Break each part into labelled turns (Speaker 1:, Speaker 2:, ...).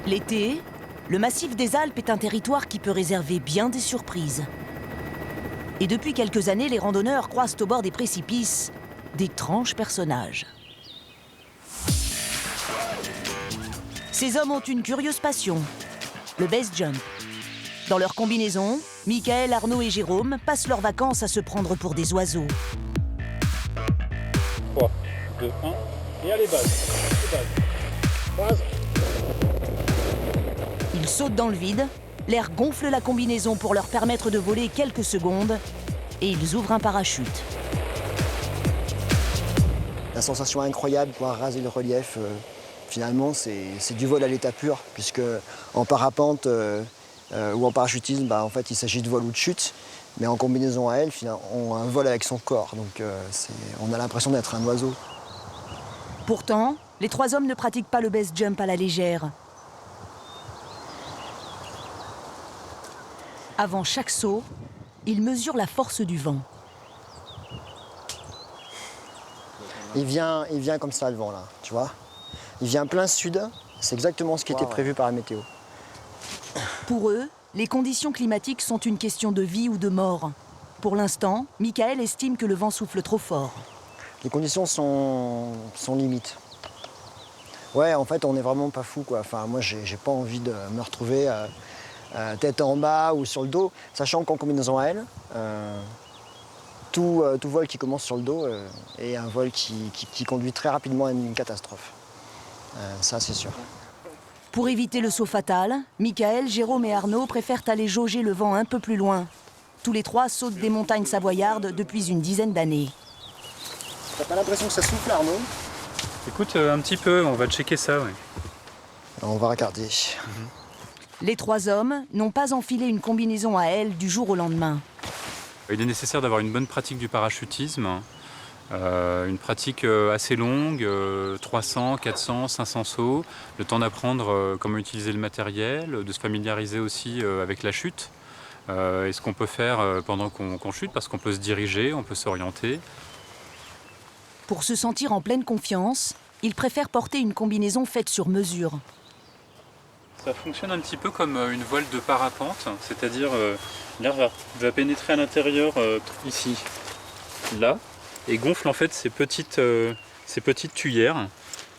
Speaker 1: L'été, le massif des Alpes est un territoire qui peut réserver bien des surprises. Et depuis quelques années, les randonneurs croisent au bord des précipices d'étranges personnages. Ces hommes ont une curieuse passion, le base jump. Dans leur combinaison, Michael, Arnaud et Jérôme passent leurs vacances à se prendre pour des oiseaux.
Speaker 2: 3, 2, 1, et allez, base. Base.
Speaker 1: Ils sautent dans le vide, l'air gonfle la combinaison pour leur permettre de voler quelques secondes, et ils ouvrent un parachute.
Speaker 3: La sensation incroyable de pouvoir raser le relief, finalement, c'est du vol à l'état pur, puisque en parapente ou en parachutisme, en fait, il s'agit de vol ou de chute, mais en combinaison à aile, on a un vol avec son corps, donc on a l'impression d'être un oiseau.
Speaker 1: Pourtant, les trois hommes ne pratiquent pas le base jump à la légère. Avant chaque saut, ils mesurent la force du vent.
Speaker 3: Il vient comme ça, le vent, là, tu vois. Il vient plein sud, c'est exactement ce qui était prévu par la météo.
Speaker 1: Pour eux, les conditions climatiques sont une question de vie ou de mort. Pour l'instant, Michael estime que le vent souffle trop fort.
Speaker 3: Les conditions sont limites. Ouais, en fait, on n'est vraiment pas fou, quoi. Enfin, moi, j'ai pas envie de me retrouver tête en bas ou sur le dos, sachant qu'en combinaison à aile, tout vol qui commence sur le dos est un vol qui conduit très rapidement à une catastrophe. Ça, c'est sûr.
Speaker 1: Pour éviter le saut fatal, Michael, Jérôme et Arnaud préfèrent aller jauger le vent un peu plus loin. Tous les trois sautent des montagnes savoyardes depuis une dizaine d'années.
Speaker 3: T'as pas l'impression que ça souffle, Arnaud?
Speaker 2: Écoute, un petit peu, on va checker ça, ouais.
Speaker 3: Alors, on va regarder.
Speaker 1: Les trois hommes n'ont pas enfilé une combinaison à ailes du jour au lendemain.
Speaker 2: Il est nécessaire d'avoir une bonne pratique du parachutisme, une pratique assez longue, 300, 400, 500 sauts, le temps d'apprendre comment utiliser le matériel, de se familiariser aussi avec la chute, et ce qu'on peut faire pendant qu'on chute, parce qu'on peut se diriger, on peut s'orienter.
Speaker 1: Pour se sentir en pleine confiance, ils préfèrent porter une combinaison faite sur mesure.
Speaker 2: Ça fonctionne un petit peu comme une voile de parapente, c'est-à-dire l'air va pénétrer à l'intérieur ici, là, et gonfle en fait ces petites tuyères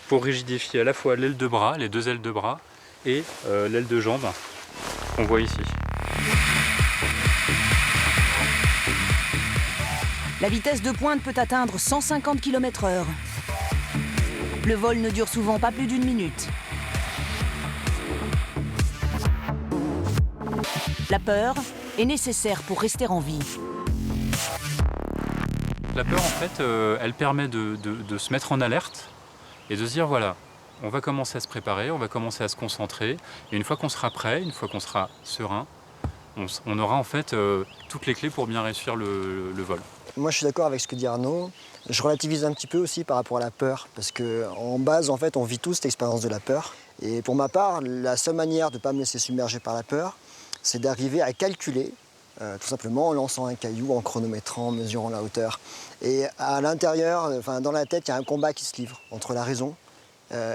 Speaker 2: pour rigidifier à la fois l'aile de bras, les deux ailes de bras, et l'aile de jambe qu'on voit ici.
Speaker 1: La vitesse de pointe peut atteindre 150 km/h. Le vol ne dure souvent pas plus d'une minute. La peur est nécessaire pour rester en vie.
Speaker 2: La peur, en fait, elle permet de se mettre en alerte et de se dire, voilà, on va commencer à se préparer, on va commencer à se concentrer. Et une fois qu'on sera prêt, une fois qu'on sera serein, on aura en fait toutes les clés pour bien réussir le vol.
Speaker 3: Moi, je suis d'accord avec ce que dit Arnaud. Je relativise un petit peu aussi par rapport à la peur, parce qu'en base, en fait, on vit tous l'expérience de la peur. Et pour ma part, la seule manière de ne pas me laisser submerger par la peur, c'est d'arriver à calculer, tout simplement en lançant un caillou, en chronométrant, en mesurant la hauteur. Et à l'intérieur, dans la tête, il y a un combat qui se livre entre la raison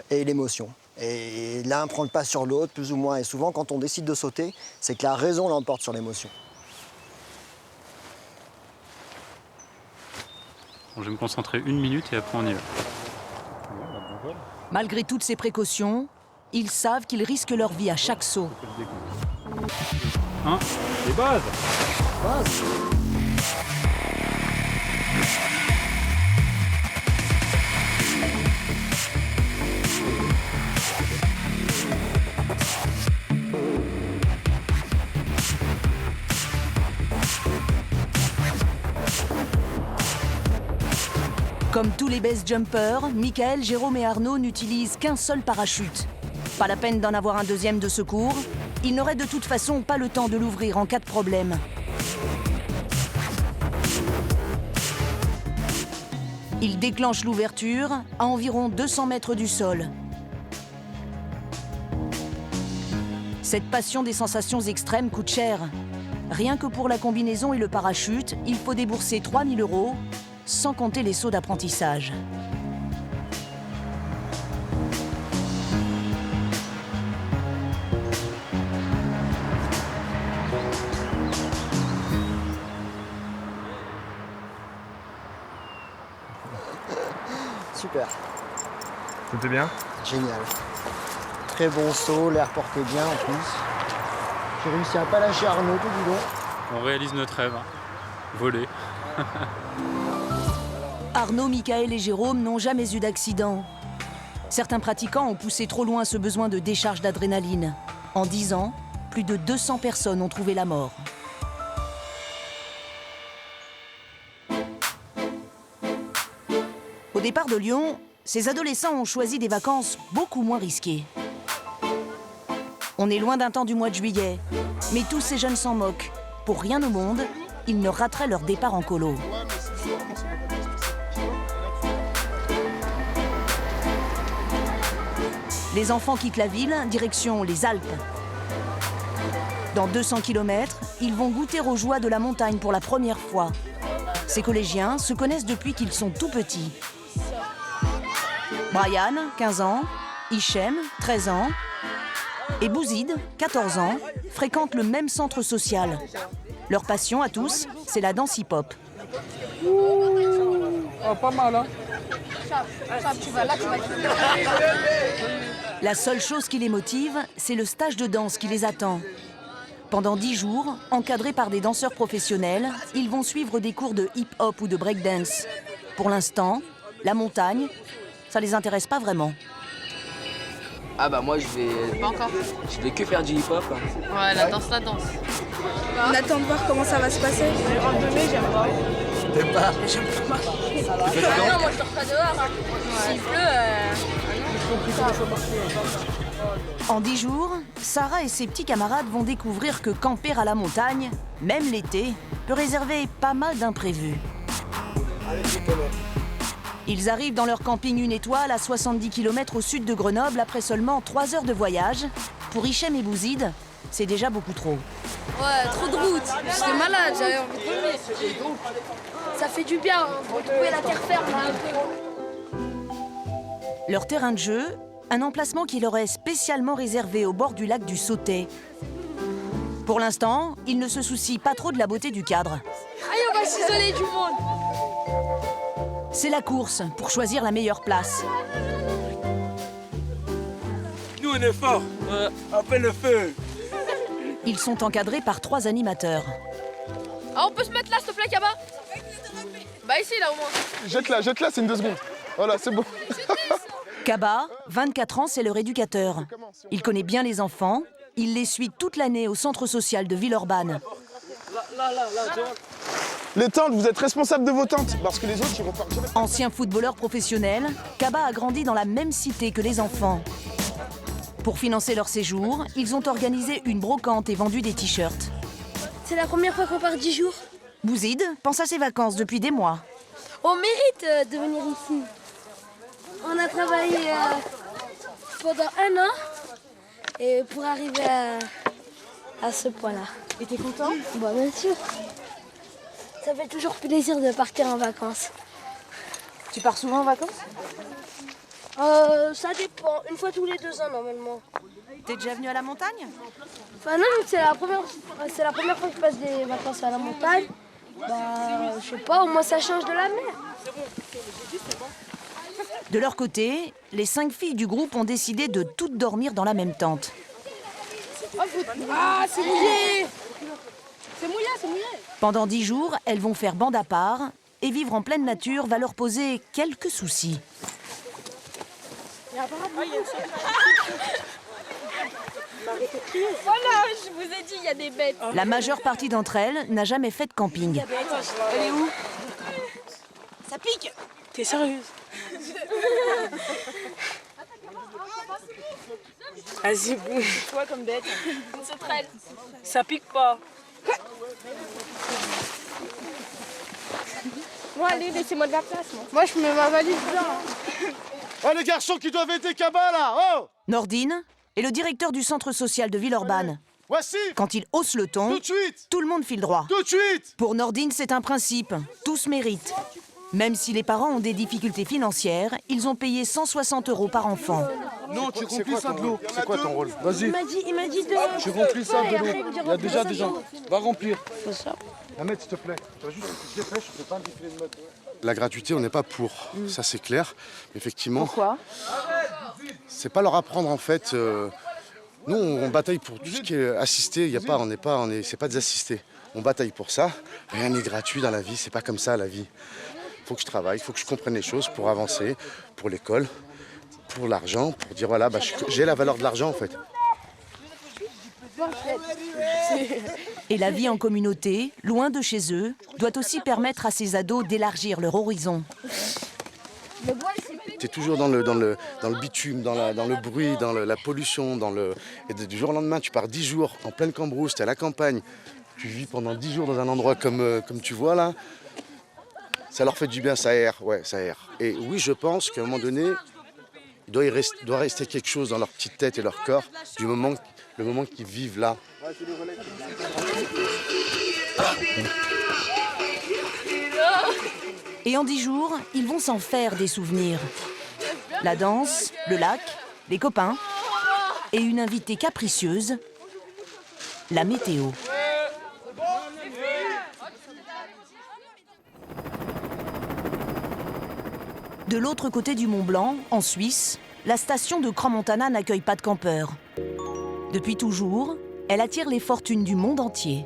Speaker 3: et l'émotion. Et l'un prend le pas sur l'autre, plus ou moins. Et souvent, quand on décide de sauter, c'est que la raison l'emporte sur l'émotion.
Speaker 2: Bon, je vais me concentrer 1 minute et après on y va.
Speaker 1: Malgré toutes ces précautions, ils savent qu'ils risquent leur vie à chaque saut.
Speaker 2: 1, les bases.
Speaker 1: Comme tous les base jumpers, Michael, Jérôme et Arnaud n'utilisent qu'un seul parachute. Pas la peine d'en avoir un deuxième de secours. Ils n'auraient de toute façon pas le temps de l'ouvrir en cas de problème. Ils déclenchent l'ouverture à environ 200 mètres du sol. Cette passion des sensations extrêmes coûte cher. Rien que pour la combinaison et le parachute, il faut débourser 3 000 €, sans compter les sauts d'apprentissage.
Speaker 3: super.
Speaker 4: C'était bien?
Speaker 3: Génial. Très bon saut, l'air portait bien en plus. J'ai réussi à pas lâcher Arnaud tout du long.
Speaker 2: On réalise notre rêve, voler.
Speaker 1: Arnaud, Michael et Jérôme n'ont jamais eu d'accident. Certains pratiquants ont poussé trop loin ce besoin de décharge d'adrénaline. En 10 ans, plus de 200 personnes ont trouvé la mort. Au départ de Lyon, ces adolescents ont choisi des vacances beaucoup moins risquées. On est loin d'un temps du mois de juillet, mais tous ces jeunes s'en moquent. Pour rien au monde, ils ne rateraient leur départ en colo. Les enfants quittent la ville, direction les Alpes. Dans 200 km, ils vont goûter aux joies de la montagne pour la première fois. Ces collégiens se connaissent depuis qu'ils sont tout petits. Brian, 15 ans, Hichem, 13 ans, et Bouzid, 14 ans, fréquentent le même centre social. Leur passion à tous, c'est la danse hip-hop.
Speaker 4: Oh, pas mal, hein?
Speaker 1: La seule chose qui les motive, c'est le stage de danse qui les attend. Pendant 10 jours, encadrés par des danseurs professionnels, ils vont suivre des cours de hip-hop ou de breakdance. Pour l'instant, la montagne, ça les intéresse pas vraiment.
Speaker 5: Ah bah moi je vais que faire du hip-hop.
Speaker 6: Ouais, la danse.
Speaker 7: On attend de voir comment ça va se passer. Les randonnées, j'aime pas.
Speaker 4: T'aimes pas?
Speaker 7: J'aime pas marcher.
Speaker 6: Non, moi je dors pas dehors. S'il pleut,
Speaker 1: En 10 jours, Sarah et ses petits camarades vont découvrir que camper à la montagne, même l'été, peut réserver pas mal d'imprévus. Ils arrivent dans leur camping 1 étoile à 70 km au sud de Grenoble après seulement 3 heures de voyage. Pour Hichem et Bouzid, c'est déjà beaucoup trop.
Speaker 6: ouais, trop de route. J'étais malade, j'avais envie de vomir.
Speaker 7: Ça fait du bien de retrouver la terre ferme.
Speaker 1: Leur terrain de jeu, un emplacement qui leur est spécialement réservé au bord du lac du Sautet. Pour l'instant, ils ne se soucient pas trop de la beauté du cadre.
Speaker 7: Allez, on va s'isoler du monde.
Speaker 1: C'est la course pour choisir la meilleure place.
Speaker 8: Nous, on est forts. Appelle le feu.
Speaker 1: Ils sont encadrés par 3 animateurs.
Speaker 6: Ah, on peut se mettre là, s'il te plaît, Kaba? Bah ici, là, au moins.
Speaker 4: Jette-la, c'est une 2 secondes. Voilà, c'est bon.
Speaker 1: Kaba, 24 ans, c'est leur éducateur. Il connaît bien les enfants. Il les suit toute l'année au centre social de Villeurbanne.
Speaker 4: Les tentes, vous êtes responsables de vos tentes, parce que les autres, ils repartent jamais.
Speaker 1: Ancien footballeur professionnel, Kaba a grandi dans la même cité que les enfants. Pour financer leur séjour, ils ont organisé une brocante et vendu des t-shirts.
Speaker 7: C'est la première fois qu'on part 10 jours.
Speaker 1: Bouzid pense à ses vacances depuis des mois.
Speaker 7: On mérite de venir ici. On a travaillé pendant 1 an et pour arriver à ce point-là.
Speaker 6: Et t'es content?
Speaker 7: Bah, bien sûr. Ça fait toujours plaisir de partir en vacances.
Speaker 6: Tu pars souvent en vacances?
Speaker 7: Ça dépend. Une fois tous les 2 ans normalement.
Speaker 1: T'es déjà venu à la montagne?
Speaker 7: Enfin non, c'est la première fois que je passe des vacances à la montagne. Bah, je sais pas, au moins ça change de la mer.
Speaker 1: De leur côté, les 5 filles du groupe ont décidé de toutes dormir dans la même tente.
Speaker 7: Ah, c'est mouillé! C'est mouillé!
Speaker 1: Pendant 10 jours, elles vont faire bande à part et vivre en pleine nature va leur poser quelques soucis.
Speaker 7: Voilà, je vous ai dit, il y a des bêtes.
Speaker 1: La majeure partie d'entre elles n'a jamais fait de camping.
Speaker 7: Elle est où?
Speaker 6: Ça pique.
Speaker 7: T'es sérieuse?
Speaker 9: Vas-y, bouge.
Speaker 6: Quoi comme bête? Une sauterelle.
Speaker 9: Ça pique pas.
Speaker 7: Bon, allez, laissez-moi de la place, moi. Moi, je mets ma valise dedans.
Speaker 4: Oh, les garçons qui doivent être Kaba, là! Oh!
Speaker 1: Nordine est le directeur du centre social de Villeurbanne.
Speaker 4: Voici!
Speaker 1: Quand il hausse le ton,
Speaker 4: Tout de suite!
Speaker 1: tout le monde file droit.
Speaker 4: Tout de suite!
Speaker 1: Pour Nordine, c'est un principe. Tous méritent. Même si les parents ont des difficultés financières, ils ont payé 160 € par enfant.
Speaker 4: Non, tu remplis ça de l'eau. C'est quoi ton rôle? Vas-y.
Speaker 7: Il m'a dit de...
Speaker 4: Tu remplis ça de
Speaker 7: et après,
Speaker 4: l'eau.
Speaker 7: il me dit
Speaker 4: Il y a déjà
Speaker 7: remplis
Speaker 4: des
Speaker 7: ça de
Speaker 4: gens.
Speaker 7: l'eau.
Speaker 4: Va remplir.
Speaker 7: C'est ça.
Speaker 4: Ahmed, s'il te plaît. Tu vas juste, s'il te plaît, je fais pas un défilé de mode.
Speaker 10: La gratuité, on n'est pas pour, ça c'est clair. Effectivement.
Speaker 6: Pourquoi?
Speaker 10: C'est pas leur apprendre en fait. Nous, on bataille pour tout ce qui est assisté. C'est pas des assistés. On bataille pour ça. Rien n'est gratuit dans la vie. C'est pas comme ça la vie. Il faut que je travaille, il faut que je comprenne les choses pour avancer, pour l'école, pour l'argent, pour dire voilà, j'ai la valeur de l'argent en fait.
Speaker 1: Et la vie en communauté, loin de chez eux, doit aussi permettre à ces ados d'élargir leur horizon.
Speaker 10: Tu es toujours dans le bitume, dans le bruit, dans la pollution. Et du jour au lendemain, tu pars 10 jours en pleine Cambrousse, tu es à la campagne. Tu vis pendant 10 jours dans un endroit comme tu vois là. Ça leur fait du bien, ça aère, ouais, ça aère. Et oui, je pense qu'à un moment donné, il doit rester quelque chose dans leur petite tête et leur corps le moment qu'ils vivent là.
Speaker 1: Et en 10 jours, ils vont s'en faire des souvenirs. La danse, le lac, les copains et une invitée capricieuse, la météo. De l'autre côté du Mont Blanc, en Suisse, la station de Crans-Montana n'accueille pas de campeurs. Depuis toujours, elle attire les fortunes du monde entier.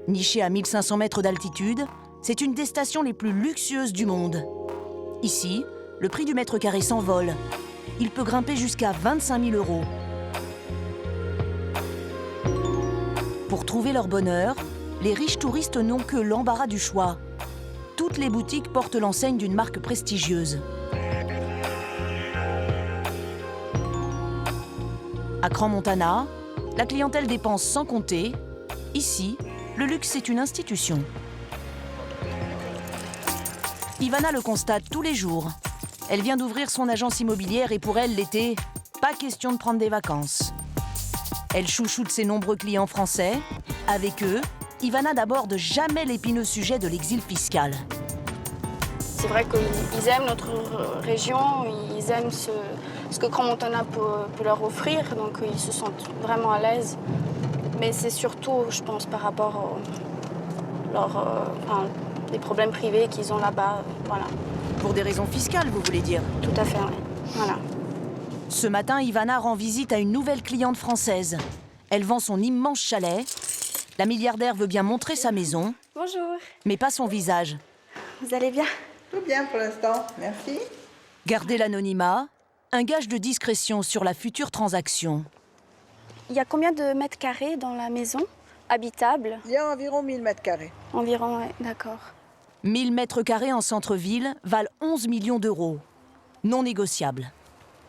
Speaker 1: Nichée à 1500 mètres d'altitude, c'est une des stations les plus luxueuses du monde. Ici, le prix du mètre carré s'envole. Il peut grimper jusqu'à 25 000 €. Pour trouver leur bonheur, les riches touristes n'ont que l'embarras du choix. Toutes les boutiques portent l'enseigne d'une marque prestigieuse. À Crans-Montana, la clientèle dépense sans compter. Ici, le luxe est une institution. Ivana le constate tous les jours. Elle vient d'ouvrir son agence immobilière et pour elle, l'été, pas question de prendre des vacances. Elle chouchoute ses nombreux clients français. Avec eux, Ivana n'aborde jamais l'épineux sujet de l'exil fiscal.
Speaker 11: C'est vrai qu'ils aiment notre région, ils aiment ce que Crans-Montana peut leur offrir, donc ils se sentent vraiment à l'aise. Mais c'est surtout, je pense, par rapport les problèmes privés qu'ils ont là-bas. Voilà.
Speaker 1: Pour des raisons fiscales, vous voulez dire?
Speaker 11: Tout à fait, oui. Voilà.
Speaker 1: Ce matin, Ivana rend visite à une nouvelle cliente française. Elle vend son immense chalet. La milliardaire veut bien montrer sa maison.
Speaker 12: Bonjour.
Speaker 1: Mais pas son visage.
Speaker 12: Vous allez bien?
Speaker 13: Tout bien pour l'instant, merci.
Speaker 1: Garder l'anonymat, un gage de discrétion sur la future transaction.
Speaker 11: Il y a combien de mètres carrés dans la maison habitable?
Speaker 13: Il y a environ 1000 mètres carrés.
Speaker 11: Environ, oui, d'accord.
Speaker 1: 1000 mètres carrés en centre-ville valent 11 millions d'euros. Non négociables.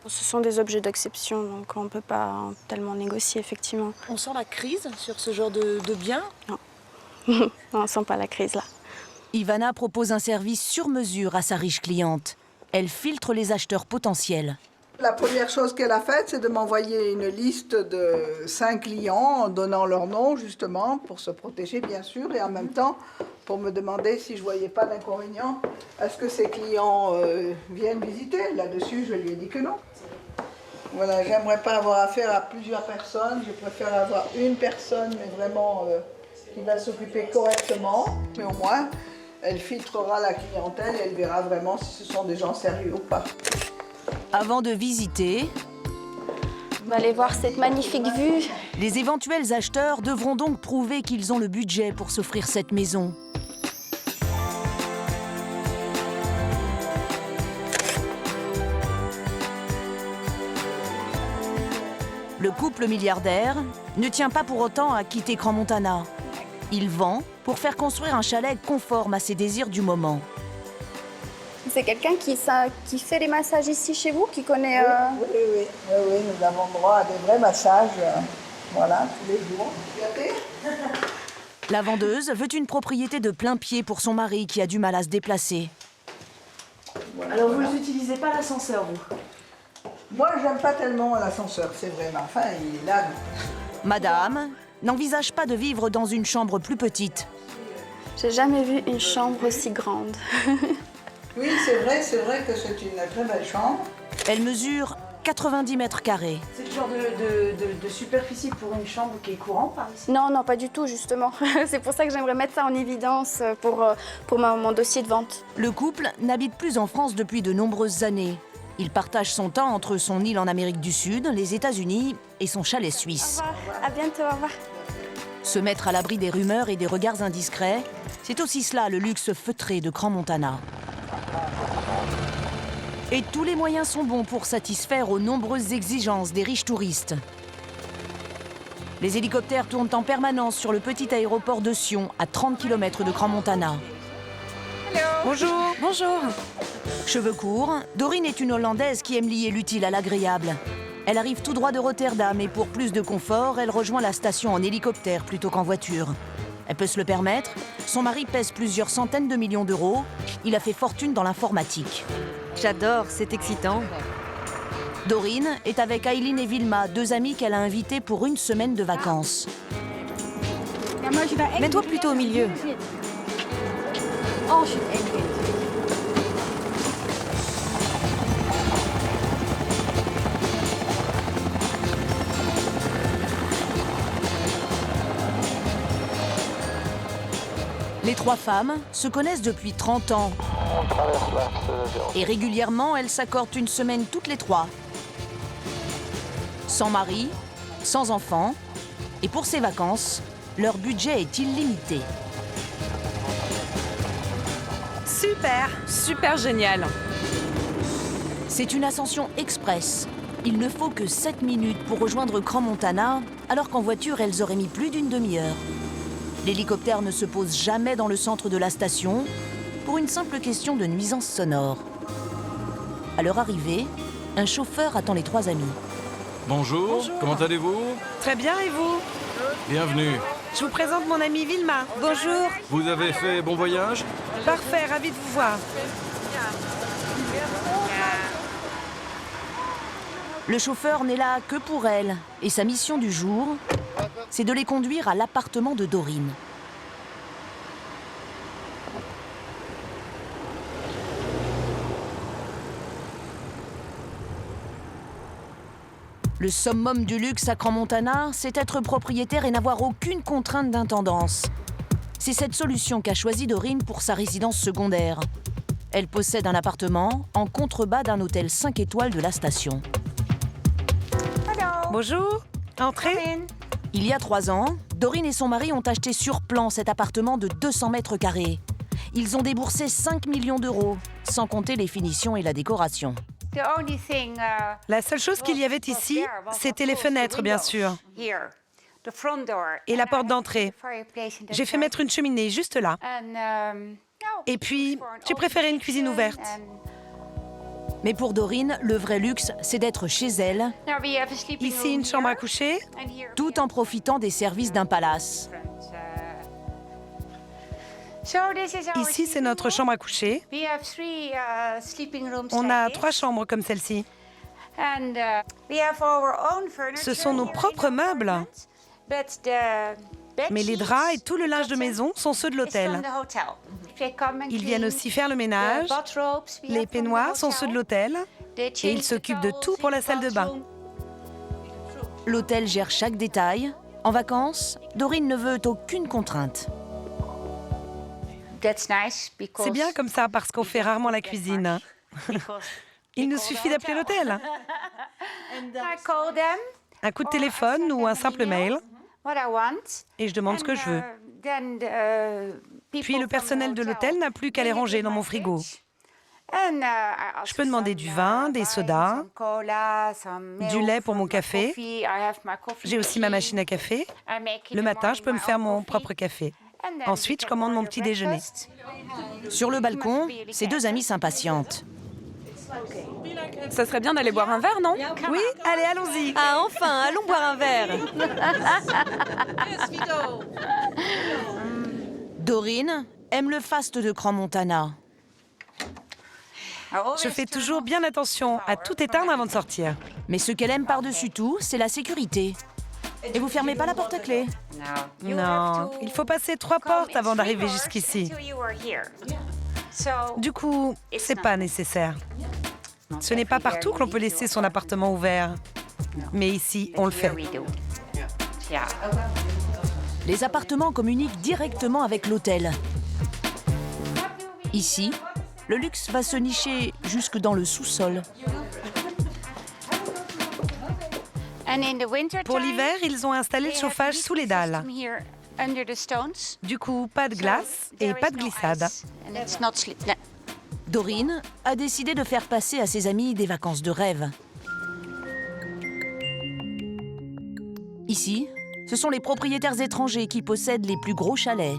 Speaker 11: Ce sont des objets d'exception, donc on ne peut pas tellement négocier, effectivement.
Speaker 12: On sent la crise sur ce genre de biens?
Speaker 11: Non, on ne sent pas la crise là.
Speaker 1: Ivana propose un service sur mesure à sa riche cliente. Elle filtre les acheteurs potentiels.
Speaker 13: La première chose qu'elle a faite, c'est de m'envoyer une liste de 5 clients en donnant leur nom, justement, pour se protéger, bien sûr, et en même temps, pour me demander si je ne voyais pas d'inconvénient à ce que ces clients viennent visiter. Là-dessus, je lui ai dit que non. Voilà, j'aimerais pas avoir affaire à plusieurs personnes. Je préfère avoir une personne, mais vraiment qui va s'occuper correctement. Mais au moins, elle filtrera la clientèle et elle verra vraiment si ce sont des gens sérieux ou pas.
Speaker 1: Avant de visiter,
Speaker 11: on va aller voir cette magnifique vue.
Speaker 1: Les éventuels acheteurs devront donc prouver qu'ils ont le budget pour s'offrir cette maison. Le couple milliardaire ne tient pas pour autant à quitter Crans-Montana. Il vend pour faire construire un chalet conforme à ses désirs du moment.
Speaker 11: C'est quelqu'un qui fait les massages ici chez vous, qui connaît...
Speaker 13: Oui, nous avons droit à des vrais massages, voilà, tous les jours.
Speaker 1: La vendeuse veut une propriété de plein pied pour son mari qui a du mal à se déplacer.
Speaker 13: Voilà,
Speaker 12: alors vous n'utilisez pas l'ascenseur, vous?
Speaker 13: Moi, j'aime pas tellement l'ascenseur, c'est vrai, mais enfin, il est là.
Speaker 1: Madame n'envisage pas de vivre dans une chambre plus petite.
Speaker 11: J'ai jamais vu une chambre aussi grande.
Speaker 13: Oui, c'est vrai que c'est une très belle chambre.
Speaker 1: Elle mesure 90 mètres carrés.
Speaker 12: C'est le genre de superficie pour une chambre qui est courant par ici?
Speaker 11: Non, non, pas du tout, justement. C'est pour ça que j'aimerais mettre ça en évidence pour mon dossier de vente.
Speaker 1: Le couple n'habite plus en France depuis de nombreuses années. Il partage son temps entre son île en Amérique du Sud, les États-Unis et son chalet suisse.
Speaker 11: Au revoir, à bientôt, au revoir.
Speaker 1: Se mettre à l'abri des rumeurs et des regards indiscrets, c'est aussi cela le luxe feutré de Crans-Montana. Et tous les moyens sont bons pour satisfaire aux nombreuses exigences des riches touristes. Les hélicoptères tournent en permanence sur le petit aéroport de Sion, à 30 km de Crans-Montana.
Speaker 12: Bonjour.
Speaker 1: Bonjour. Cheveux courts, Doreen est une Hollandaise qui aime lier l'utile à l'agréable. Elle arrive tout droit de Rotterdam et pour plus de confort, elle rejoint la station en hélicoptère plutôt qu'en voiture. Elle peut se le permettre, son mari pèse plusieurs centaines de millions d'euros, il a fait fortune dans l'informatique.
Speaker 14: J'adore, c'est excitant.
Speaker 1: Doreen est avec Aileen et Vilma, deux amies qu'elle a invitées pour une semaine de vacances.
Speaker 14: Mets-toi plutôt au milieu.
Speaker 1: Les trois femmes se connaissent depuis 30 ans. Et régulièrement, elles s'accordent une semaine toutes les trois. Sans mari, sans enfant. Et pour ces vacances, leur budget est illimité.
Speaker 9: Super, super génial.
Speaker 1: C'est une ascension express. Il ne faut que 7 minutes pour rejoindre Crans-Montana, alors qu'en voiture, elles auraient mis plus d'une demi-heure. L'hélicoptère ne se pose jamais dans le centre de la station pour une simple question de nuisance sonore. À leur arrivée, un chauffeur attend les trois amis.
Speaker 15: Bonjour, comment allez-vous?
Speaker 9: Très bien, et vous?
Speaker 15: Bienvenue.
Speaker 9: Je vous présente mon amie Vilma. Bonjour.
Speaker 15: Vous avez fait bon voyage?
Speaker 9: Parfait, ravi de vous voir.
Speaker 1: Le chauffeur n'est là que pour elle, et sa mission du jour, c'est de les conduire à l'appartement de Doreen. Le summum du luxe à Crans-Montana, c'est être propriétaire et n'avoir aucune contrainte d'intendance. C'est cette solution qu'a choisie Doreen pour sa résidence secondaire. Elle possède un appartement en contrebas d'un hôtel 5 étoiles de la station.
Speaker 9: Bonjour, entrez.
Speaker 1: Il y a 3 ans, Doreen et son mari ont acheté sur plan cet appartement de 200 mètres carrés. Ils ont déboursé 5 millions d'euros, sans compter les finitions et la décoration.
Speaker 9: La seule chose qu'il y avait ici, c'était les fenêtres, bien sûr. Et la porte d'entrée. J'ai fait mettre une cheminée juste là. Et puis, j'ai préféré une cuisine ouverte.
Speaker 1: Mais pour Doreen, le vrai luxe, c'est d'être chez elle,
Speaker 9: ici une chambre à coucher,
Speaker 1: tout en profitant des services d'un palace.
Speaker 9: Ici, c'est notre chambre à coucher. On a 3 chambres comme celle-ci. Ce sont nos propres meubles. Mais les draps et tout le linge de maison sont ceux de l'hôtel. Ils viennent aussi faire le ménage. Les peignoirs sont ceux de l'hôtel. Et ils s'occupent de tout pour la salle de bain.
Speaker 1: L'hôtel gère chaque détail. En vacances, Doreen ne veut aucune contrainte.
Speaker 9: C'est bien comme ça parce qu'on fait rarement la cuisine. Il nous suffit d'appeler l'hôtel. Un coup de téléphone ou un simple mail. Et je demande ce que je veux. Puis le personnel de l'hôtel n'a plus qu'à les ranger dans mon frigo. Je peux demander du vin, des sodas, du lait pour mon café. J'ai aussi ma machine à café. Le matin, je peux me faire mon propre café. Ensuite, je commande mon petit déjeuner.
Speaker 1: Sur le balcon, ces deux amies s'impatientent.
Speaker 16: Ça serait bien d'aller boire un verre, non?
Speaker 9: Oui, allez, allons-y.
Speaker 14: Ah, enfin, allons boire un verre.
Speaker 1: Doreen aime le faste de Crans-Montana.
Speaker 9: Je fais toujours bien attention à tout éteindre avant de sortir.
Speaker 1: Mais ce qu'elle aime par-dessus tout, c'est la sécurité. Et vous fermez pas la porte à clé?
Speaker 9: Non, il faut passer 3 portes avant d'arriver jusqu'ici. Du coup, c'est pas nécessaire. Ce n'est pas partout que l'on peut laisser son appartement ouvert. Mais ici, on le fait.
Speaker 1: Les appartements communiquent directement avec l'hôtel. Ici, le luxe va se nicher jusque dans le sous-sol.
Speaker 9: Pour l'hiver, ils ont installé le chauffage sous les dalles. Du coup, pas de glace et pas de glissade.
Speaker 1: Doreen a décidé de faire passer à ses amis des vacances de rêve. Ici, ce sont les propriétaires étrangers qui possèdent les plus gros chalets.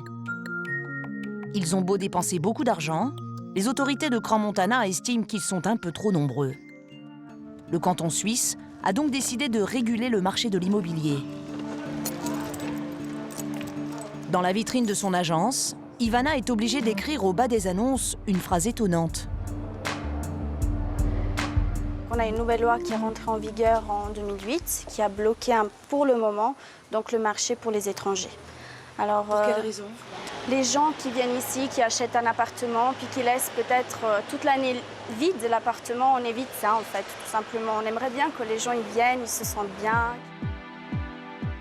Speaker 1: Ils ont beau dépenser beaucoup d'argent, les autorités de Crans-Montana estiment qu'ils sont un peu trop nombreux. Le canton suisse a donc décidé de réguler le marché de l'immobilier. Dans la vitrine de son agence, Ivana est obligée d'écrire au bas des annonces une phrase étonnante.
Speaker 11: On a une nouvelle loi qui est rentrée en vigueur en 2008, qui a bloqué pour le moment donc le marché pour les étrangers. Alors,
Speaker 12: pour quelle raison?
Speaker 11: Les gens qui viennent ici, qui achètent un appartement, puis qui laissent peut-être toute l'année vide l'appartement, on évite ça en fait, tout simplement. On aimerait bien que les gens y viennent, ils se sentent bien.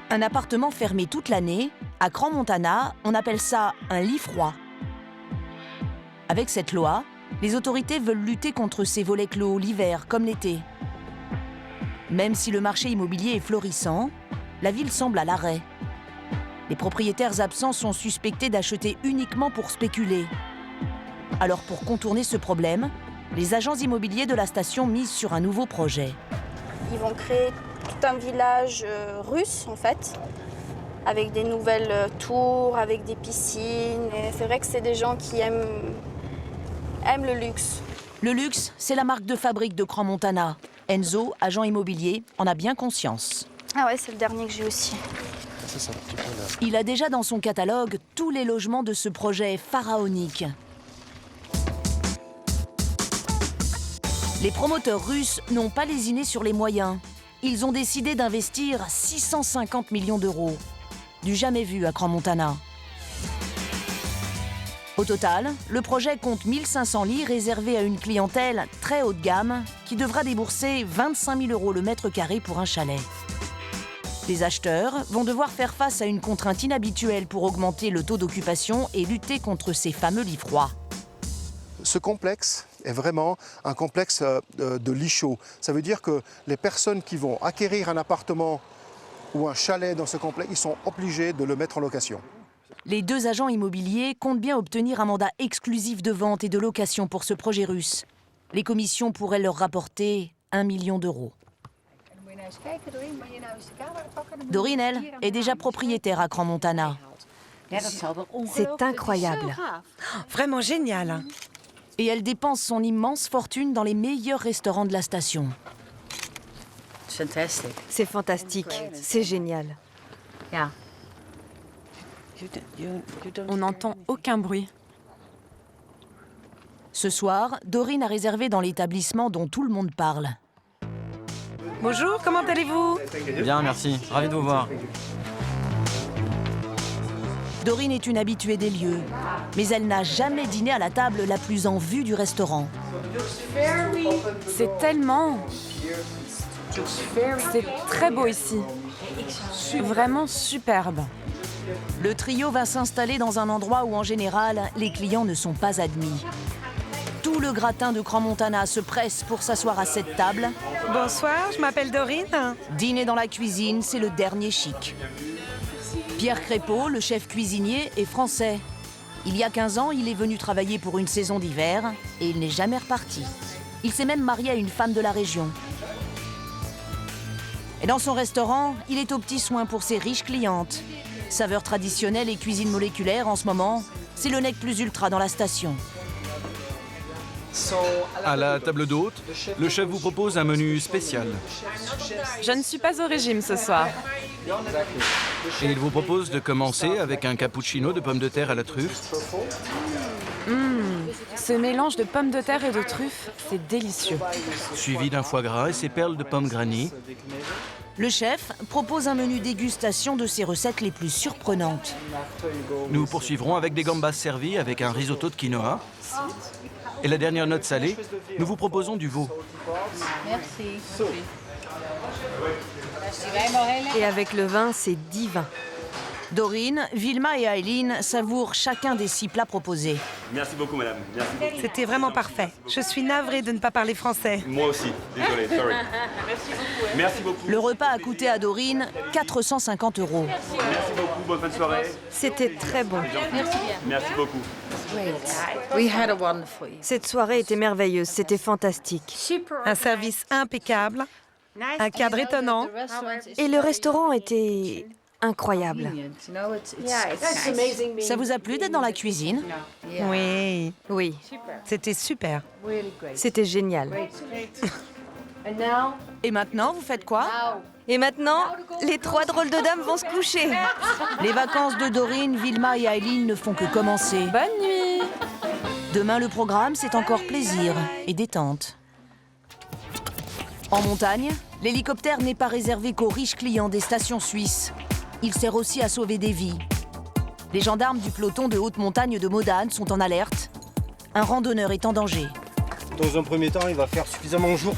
Speaker 1: Un appartement fermé toute l'année, à Crans-Montana, on appelle ça un lit froid. Avec cette loi, les autorités veulent lutter contre ces volets clos l'hiver comme l'été. Même si le marché immobilier est florissant, la ville semble à l'arrêt. Les propriétaires absents sont suspectés d'acheter uniquement pour spéculer. Alors pour contourner ce problème, les agents immobiliers de la station misent sur un nouveau projet.
Speaker 11: Ils vont créer tout un village russe en fait, avec des nouvelles tours, avec des piscines. Et c'est vrai que c'est des gens qui aiment le luxe.
Speaker 1: Le luxe, c'est la marque de fabrique de Crans-Montana. Enzo, agent immobilier, en a bien conscience.
Speaker 11: Ah ouais, c'est le dernier que j'ai aussi.
Speaker 1: Il a déjà dans son catalogue tous les logements de ce projet pharaonique. Les promoteurs russes n'ont pas lésiné sur les moyens. Ils ont décidé d'investir 650 millions d'euros. Du jamais vu à Crans-Montana. Au total, le projet compte 1500 lits réservés à une clientèle très haut de gamme qui devra débourser 25 000 € le mètre carré pour un chalet. Les acheteurs vont devoir faire face à une contrainte inhabituelle pour augmenter le taux d'occupation et lutter contre ces fameux lits froids.
Speaker 16: Ce complexe est vraiment un complexe de lits chauds. Ça veut dire que les personnes qui vont acquérir un appartement ou un chalet dans ce complexe, ils sont obligés de le mettre en location.
Speaker 1: Les deux agents immobiliers comptent bien obtenir un mandat exclusif de vente et de location pour ce projet russe. Les commissions pourraient leur rapporter 1 million d'euros. Doreen, elle, est déjà propriétaire à Crans-Montana.
Speaker 14: C'est incroyable.
Speaker 9: Vraiment génial.
Speaker 1: Et elle dépense son immense fortune dans les meilleurs restaurants de la station.
Speaker 14: C'est fantastique, c'est génial.
Speaker 17: On n'entend aucun bruit.
Speaker 1: Ce soir, Doreen a réservé dans l'établissement dont tout le monde parle.
Speaker 9: Bonjour, comment allez-vous?
Speaker 18: Bien, merci. Ravi de vous voir.
Speaker 1: Doreen est une habituée des lieux, mais elle n'a jamais dîné à la table la plus en vue du restaurant.
Speaker 17: C'est tellement... C'est très beau ici. Vraiment superbe.
Speaker 1: Le trio va s'installer dans un endroit où, en général, les clients ne sont pas admis. Tout le gratin de Crans-Montana se presse pour s'asseoir à cette table.
Speaker 9: Bonsoir, je m'appelle Doreen.
Speaker 1: Dîner dans la cuisine, c'est le dernier chic. Pierre Crépeau, le chef cuisinier, est français. Il y a 15 ans, il est venu travailler pour une saison d'hiver et il n'est jamais reparti. Il s'est même marié à une femme de la région. Et dans son restaurant, il est aux petits soins pour ses riches clientes. Saveurs traditionnelles et cuisine moléculaire, en ce moment, c'est le nec plus ultra dans la station.
Speaker 15: À la table d'hôte, le chef vous propose un menu spécial.
Speaker 17: Je ne suis pas au régime ce soir.
Speaker 15: Et il vous propose de commencer avec un cappuccino de pommes de terre à la truffe.
Speaker 17: Ce mélange de pommes de terre et de truffes, c'est délicieux.
Speaker 15: Suivi d'un foie gras et ses perles de pommes granny.
Speaker 1: Le chef propose un menu dégustation de ses recettes les plus surprenantes.
Speaker 15: Nous poursuivrons avec des gambas servies avec un risotto de quinoa. Et la dernière note salée, nous vous proposons du veau.
Speaker 6: Merci.
Speaker 14: Et avec le vin, c'est divin.
Speaker 1: Dorine, Vilma et Eileen savourent chacun des 6 plats proposés.
Speaker 19: Merci beaucoup, madame. Merci beaucoup.
Speaker 9: C'était vraiment parfait. Je suis navrée de ne pas parler français.
Speaker 19: Moi aussi. Désolé, sorry.
Speaker 6: Merci beaucoup.
Speaker 19: Merci beaucoup.
Speaker 1: Le repas a coûté à Dorine 450 €.
Speaker 19: Merci beaucoup. Bonne fin de soirée.
Speaker 14: C'était très bon.
Speaker 6: Merci bien.
Speaker 19: Merci beaucoup.
Speaker 14: Cette soirée était merveilleuse, c'était fantastique.
Speaker 9: Un service impeccable, un cadre étonnant.
Speaker 14: Et le restaurant était incroyable.
Speaker 1: Ça vous a plu d'être dans la cuisine?
Speaker 9: Oui.
Speaker 14: Oui,
Speaker 9: C'était super.
Speaker 14: c'était génial.
Speaker 1: Et maintenant, vous faites quoi?
Speaker 14: Et maintenant, les 3 drôles de dames vont se coucher.
Speaker 1: Les vacances de Dorine, Vilma et Eileen ne font que commencer.
Speaker 17: Bonne nuit.
Speaker 1: Demain, le programme, c'est encore plaisir et détente. En montagne, l'hélicoptère n'est pas réservé qu'aux riches clients des stations suisses. Il sert aussi à sauver des vies. Les gendarmes du peloton de haute montagne de Modane sont en alerte. Un randonneur est en danger.
Speaker 20: Dans un premier temps, il va faire suffisamment jour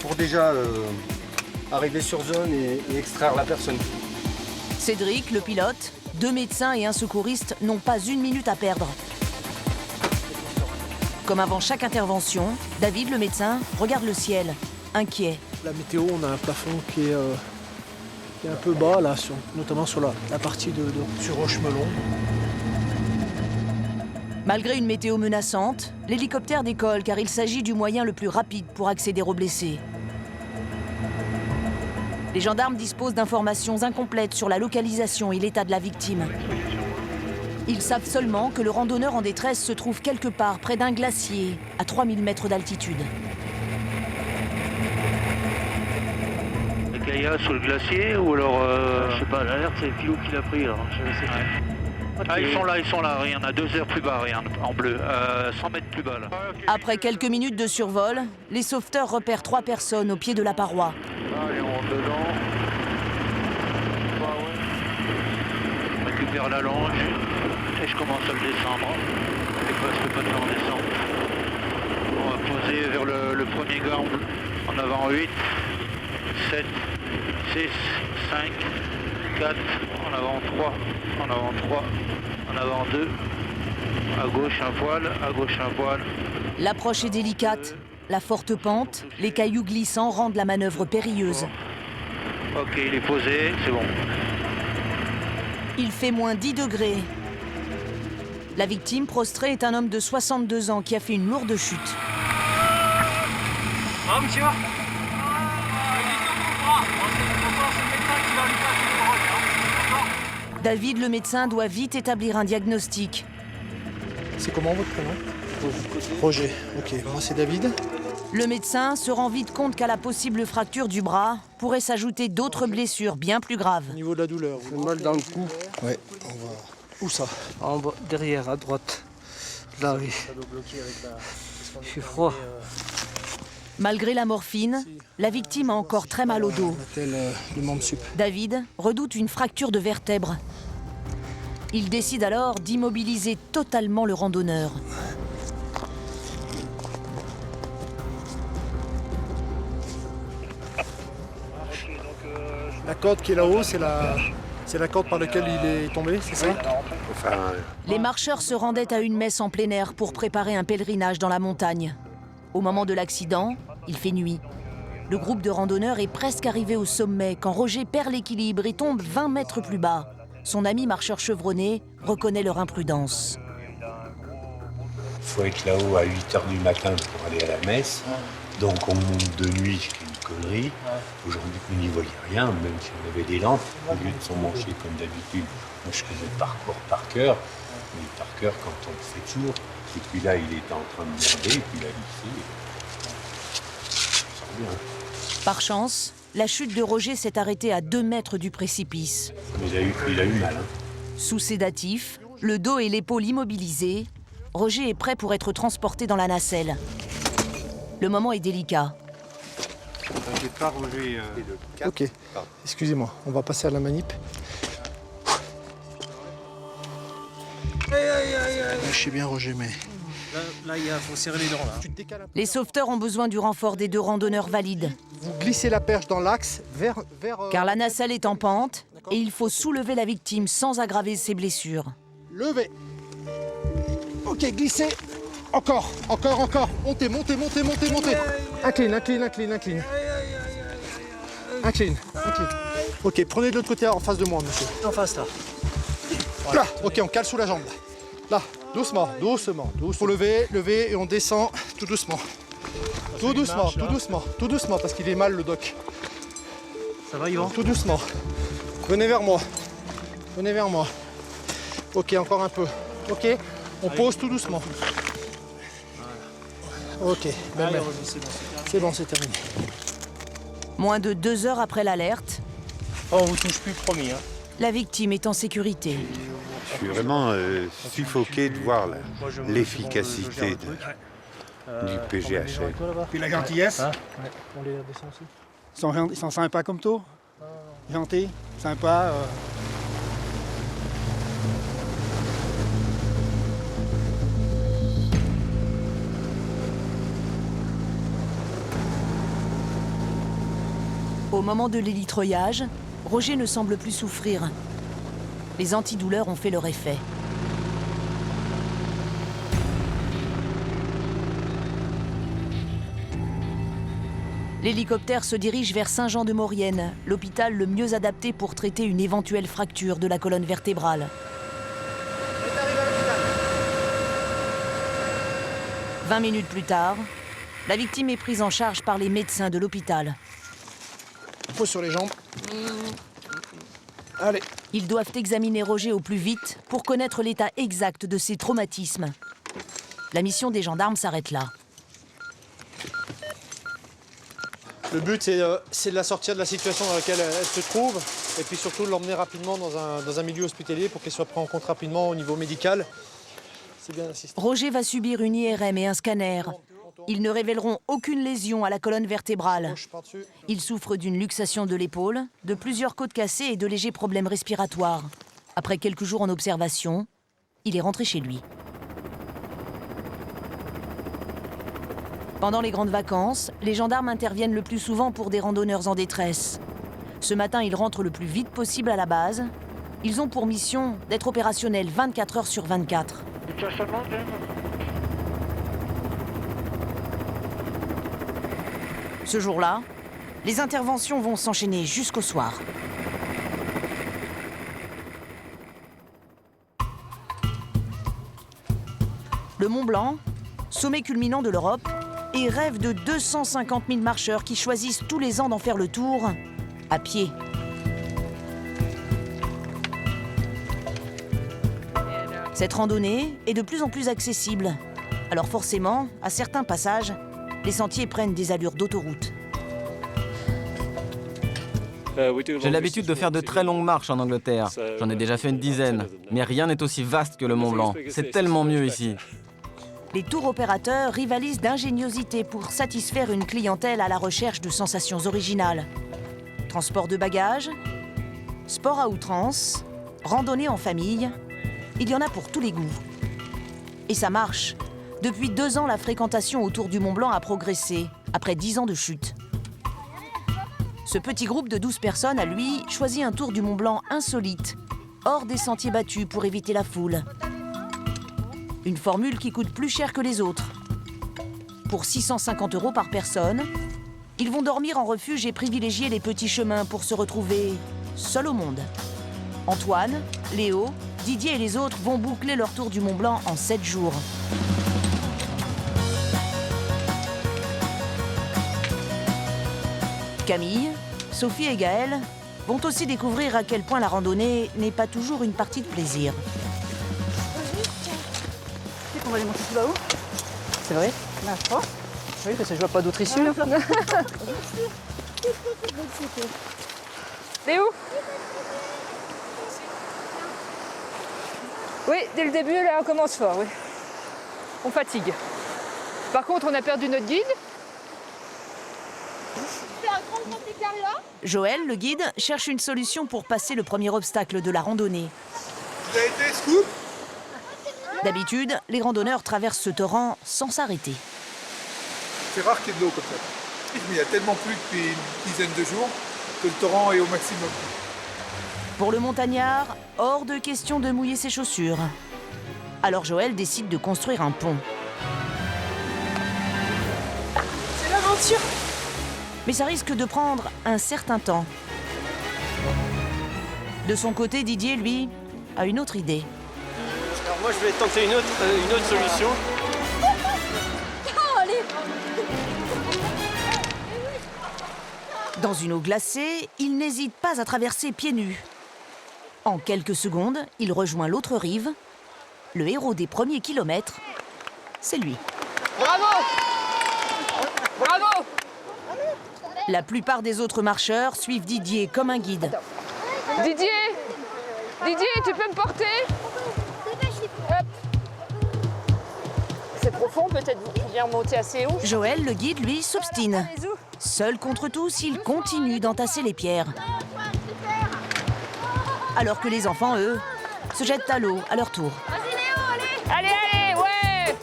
Speaker 20: pour déjà arriver sur zone et extraire la personne.
Speaker 1: Cédric, le pilote, 2 médecins et un secouriste n'ont pas une minute à perdre. Comme avant chaque intervention, David, le médecin, regarde le ciel, inquiet.
Speaker 21: La météo, on a un plafond qui est un peu bas, là, notamment sur la partie sur Rochemelon.
Speaker 1: Malgré une météo menaçante, l'hélicoptère décolle car il s'agit du moyen le plus rapide pour accéder aux blessés. Les gendarmes disposent d'informations incomplètes sur la localisation et l'état de la victime. Ils savent seulement que le randonneur en détresse se trouve quelque part près d'un glacier à 3000 mètres d'altitude.
Speaker 22: Il y a sur le glacier ou alors je sais pas, l'alerte c'est Philou qui l'a pris alors. Ah, ils sont là, il y en a 2 heures plus bas, regarde, en bleu, 100 mètres plus bas là.
Speaker 1: Après quelques minutes de survol, les sauveteurs repèrent 3 personnes au pied de la paroi.
Speaker 22: Allez, on rentre dedans. On récupère la longe et je commence à le descendre. C'est presque pas de en descendre. On va poser vers le premier gars en avant 8, 7, 6, 5, 4, en avant 3, en avant 3, en avant 2, à gauche un voile, à gauche un voile.
Speaker 1: L'approche est délicate. La forte pente, les cailloux glissants rendent la manœuvre périlleuse.
Speaker 22: Ok, il est posé, c'est bon.
Speaker 1: Il fait moins 10 degrés. La victime prostrée est un homme de 62 ans qui a fait une lourde chute.
Speaker 8: Ah, monsieur.
Speaker 1: David, le médecin, doit vite établir un diagnostic.
Speaker 21: C'est comment votre prénom? Roger. Ok, moi c'est David.
Speaker 1: Le médecin se rend vite compte qu'à la possible fracture du bras pourrait s'ajouter d'autres blessures bien plus graves.
Speaker 21: Au niveau de la douleur,
Speaker 20: C'est mal dans le cou.
Speaker 21: Ouais, on va... Où ça?
Speaker 8: En bas, derrière, à droite. Là, oui. Je suis froid.
Speaker 1: Malgré la morphine, la victime a encore très mal au dos.
Speaker 21: Le membre sup.
Speaker 1: David redoute une fracture de vertèbre. Il décide alors d'immobiliser totalement le randonneur.
Speaker 21: La corde qui est là-haut, c'est la corde par laquelle il est tombé, c'est ça?
Speaker 1: Les marcheurs se rendaient à une messe en plein air pour préparer un pèlerinage dans la montagne. Au moment de l'accident, il fait nuit. Le groupe de randonneurs est presque arrivé au sommet quand Roger perd l'équilibre et tombe 20 mètres plus bas. Son ami marcheur chevronné reconnaît leur imprudence.
Speaker 23: Il faut être là-haut à 8h du matin pour aller à la messe. Donc on monte de nuit, ce qui est une connerie. Aujourd'hui, on n'y voyait rien, même si on avait des lampes. Au lieu de s'emmancher comme d'habitude, moi je faisais le parcours par cœur. Mais par cœur, quand on le fait toujours. Et puis là, il était en train de merder, et puis il a lissé. Ça sort bien.
Speaker 1: Par chance, la chute de Roger s'est arrêtée à 2 mètres du précipice.
Speaker 23: Mais il a eu mal. Hein.
Speaker 1: Sous sédatif, le dos et l'épaule immobilisés, Roger est prêt pour être transporté dans la nacelle. Le moment est délicat.
Speaker 23: T'inquiète pas, Roger.
Speaker 21: Ok, excusez-moi, on va passer à la manip. Je sais bien, Roger, mais Là, il faut serrer les dents. Là.
Speaker 1: Les sauveteurs ont besoin du renfort des 2 randonneurs valides.
Speaker 16: Vous glissez la perche dans l'axe vers...
Speaker 1: Car la nacelle est en pente et il faut soulever la victime sans aggraver ses blessures.
Speaker 16: Levez. Ok, glissez. Encore. Montez. Incline. Incline. Ok, prenez de l'autre côté en face de moi, monsieur.
Speaker 21: En face, là.
Speaker 16: Là, ok, on cale sous la jambe. Là, doucement. Faut lever et on descend tout doucement. Tout doucement, parce qu'il est mal le doc.
Speaker 21: Ça va, Yvan?
Speaker 16: Tout doucement. Venez vers moi. Ok, encore un peu. Ok, on pose tout doucement. Ok, c'est bon, c'est terminé.
Speaker 1: Moins de 2 heures après l'alerte,
Speaker 21: on vous touche plus, promis.
Speaker 1: la victime est en sécurité.
Speaker 23: Je suis vraiment suffoqué de voir l'efficacité du PGHL.
Speaker 2: Puis la gentillesse.
Speaker 21: On les descend aussi.
Speaker 2: Ils sont sympas comme tout. Gentils, sympas.
Speaker 1: Au moment de l'élitroyage, Roger ne semble plus souffrir. Les antidouleurs ont fait leur effet. L'hélicoptère se dirige vers Saint-Jean-de-Maurienne, l'hôpital le mieux adapté pour traiter une éventuelle fracture de la colonne vertébrale. 20 minutes plus tard, la victime est prise en charge par les médecins de l'hôpital.
Speaker 16: Pose sur les jambes. Allez.
Speaker 1: Ils doivent examiner Roger au plus vite pour connaître l'état exact de ses traumatismes. La mission des gendarmes s'arrête là.
Speaker 16: Le but, c'est de la sortir de la situation dans laquelle elle se trouve et puis surtout de l'emmener rapidement dans un milieu hospitalier pour qu'elle soit prise en compte rapidement au niveau médical. C'est bien assisté.
Speaker 1: Roger va subir une IRM et un scanner. Ils ne révéleront aucune lésion à la colonne vertébrale. Il souffre d'une luxation de l'épaule, de plusieurs côtes cassées et de légers problèmes respiratoires. Après quelques jours en observation, il est rentré chez lui. Pendant les grandes vacances, les gendarmes interviennent le plus souvent pour des randonneurs en détresse. Ce matin, ils rentrent le plus vite possible à la base. Ils ont pour mission d'être opérationnels 24 heures sur 24. Ce jour-là, les interventions vont s'enchaîner jusqu'au soir. Le Mont Blanc, sommet culminant de l'Europe, et rêve de 250 000 marcheurs qui choisissent tous les ans d'en faire le tour à pied. Cette randonnée est de plus en plus accessible. Alors forcément, à certains passages, les sentiers prennent des allures d'autoroute.
Speaker 18: J'ai l'habitude de faire de très longues marches en Angleterre. J'en ai déjà fait une dizaine. Mais rien n'est aussi vaste que le Mont Blanc. C'est tellement mieux ici.
Speaker 1: Les tours opérateurs rivalisent d'ingéniosité pour satisfaire une clientèle à la recherche de sensations originales. Transport de bagages, sport à outrance, randonnée en famille, il y en a pour tous les goûts. Et ça marche. Depuis 2 ans, la fréquentation autour du Mont Blanc a progressé, après 10 ans de chute. Ce petit groupe de 12 personnes a, lui, choisi un tour du Mont Blanc insolite, hors des sentiers battus pour éviter la foule. Une formule qui coûte plus cher que les autres. Pour 650 € par personne, ils vont dormir en refuge et privilégier les petits chemins pour se retrouver seuls au monde. Antoine, Léo, Didier et les autres vont boucler leur tour du Mont Blanc en 7 jours. Camille, Sophie et Gaël vont aussi découvrir à quel point la randonnée n'est pas toujours une partie de plaisir.
Speaker 12: On va aller monter tout là-haut. C'est vrai? Oui, parce que je vois pas d'autre issue.
Speaker 6: Léo? Oui, dès le début, là, on commence fort, oui. On fatigue. Par contre, on a perdu notre guide.
Speaker 1: Joël, le guide, cherche une solution pour passer le premier obstacle de la randonnée.
Speaker 2: Vous avez été scoop?
Speaker 1: D'habitude, les randonneurs traversent ce torrent sans s'arrêter.
Speaker 3: C'est rare qu'il y ait de l'eau comme ça. Mais il y a tellement plu depuis une dizaine de jours que le torrent est au maximum.
Speaker 1: Pour le montagnard, hors de question de mouiller ses chaussures. Alors Joël décide de construire un pont.
Speaker 12: C'est l'aventure.
Speaker 1: Mais ça risque de prendre un certain temps. De son côté, Didier, lui, a une autre idée.
Speaker 5: Alors moi, je vais tenter une autre solution.
Speaker 1: Dans une eau glacée, il n'hésite pas à traverser pieds nus. En quelques secondes, il rejoint l'autre rive. Le héros des premiers kilomètres, c'est lui.
Speaker 6: Bravo! Bravo!
Speaker 1: La plupart des autres marcheurs suivent Didier comme un guide.
Speaker 6: Didier, tu peux me porter? Hop. C'est profond, peut-être vous pouviez remonter assez haut.
Speaker 1: Joël, le guide, lui, s'obstine. Seul contre tous, il continue d'entasser les pierres. Alors que les enfants, eux, se jettent à l'eau à leur tour.
Speaker 6: Vas-y Léo, allez! Allez, ouais!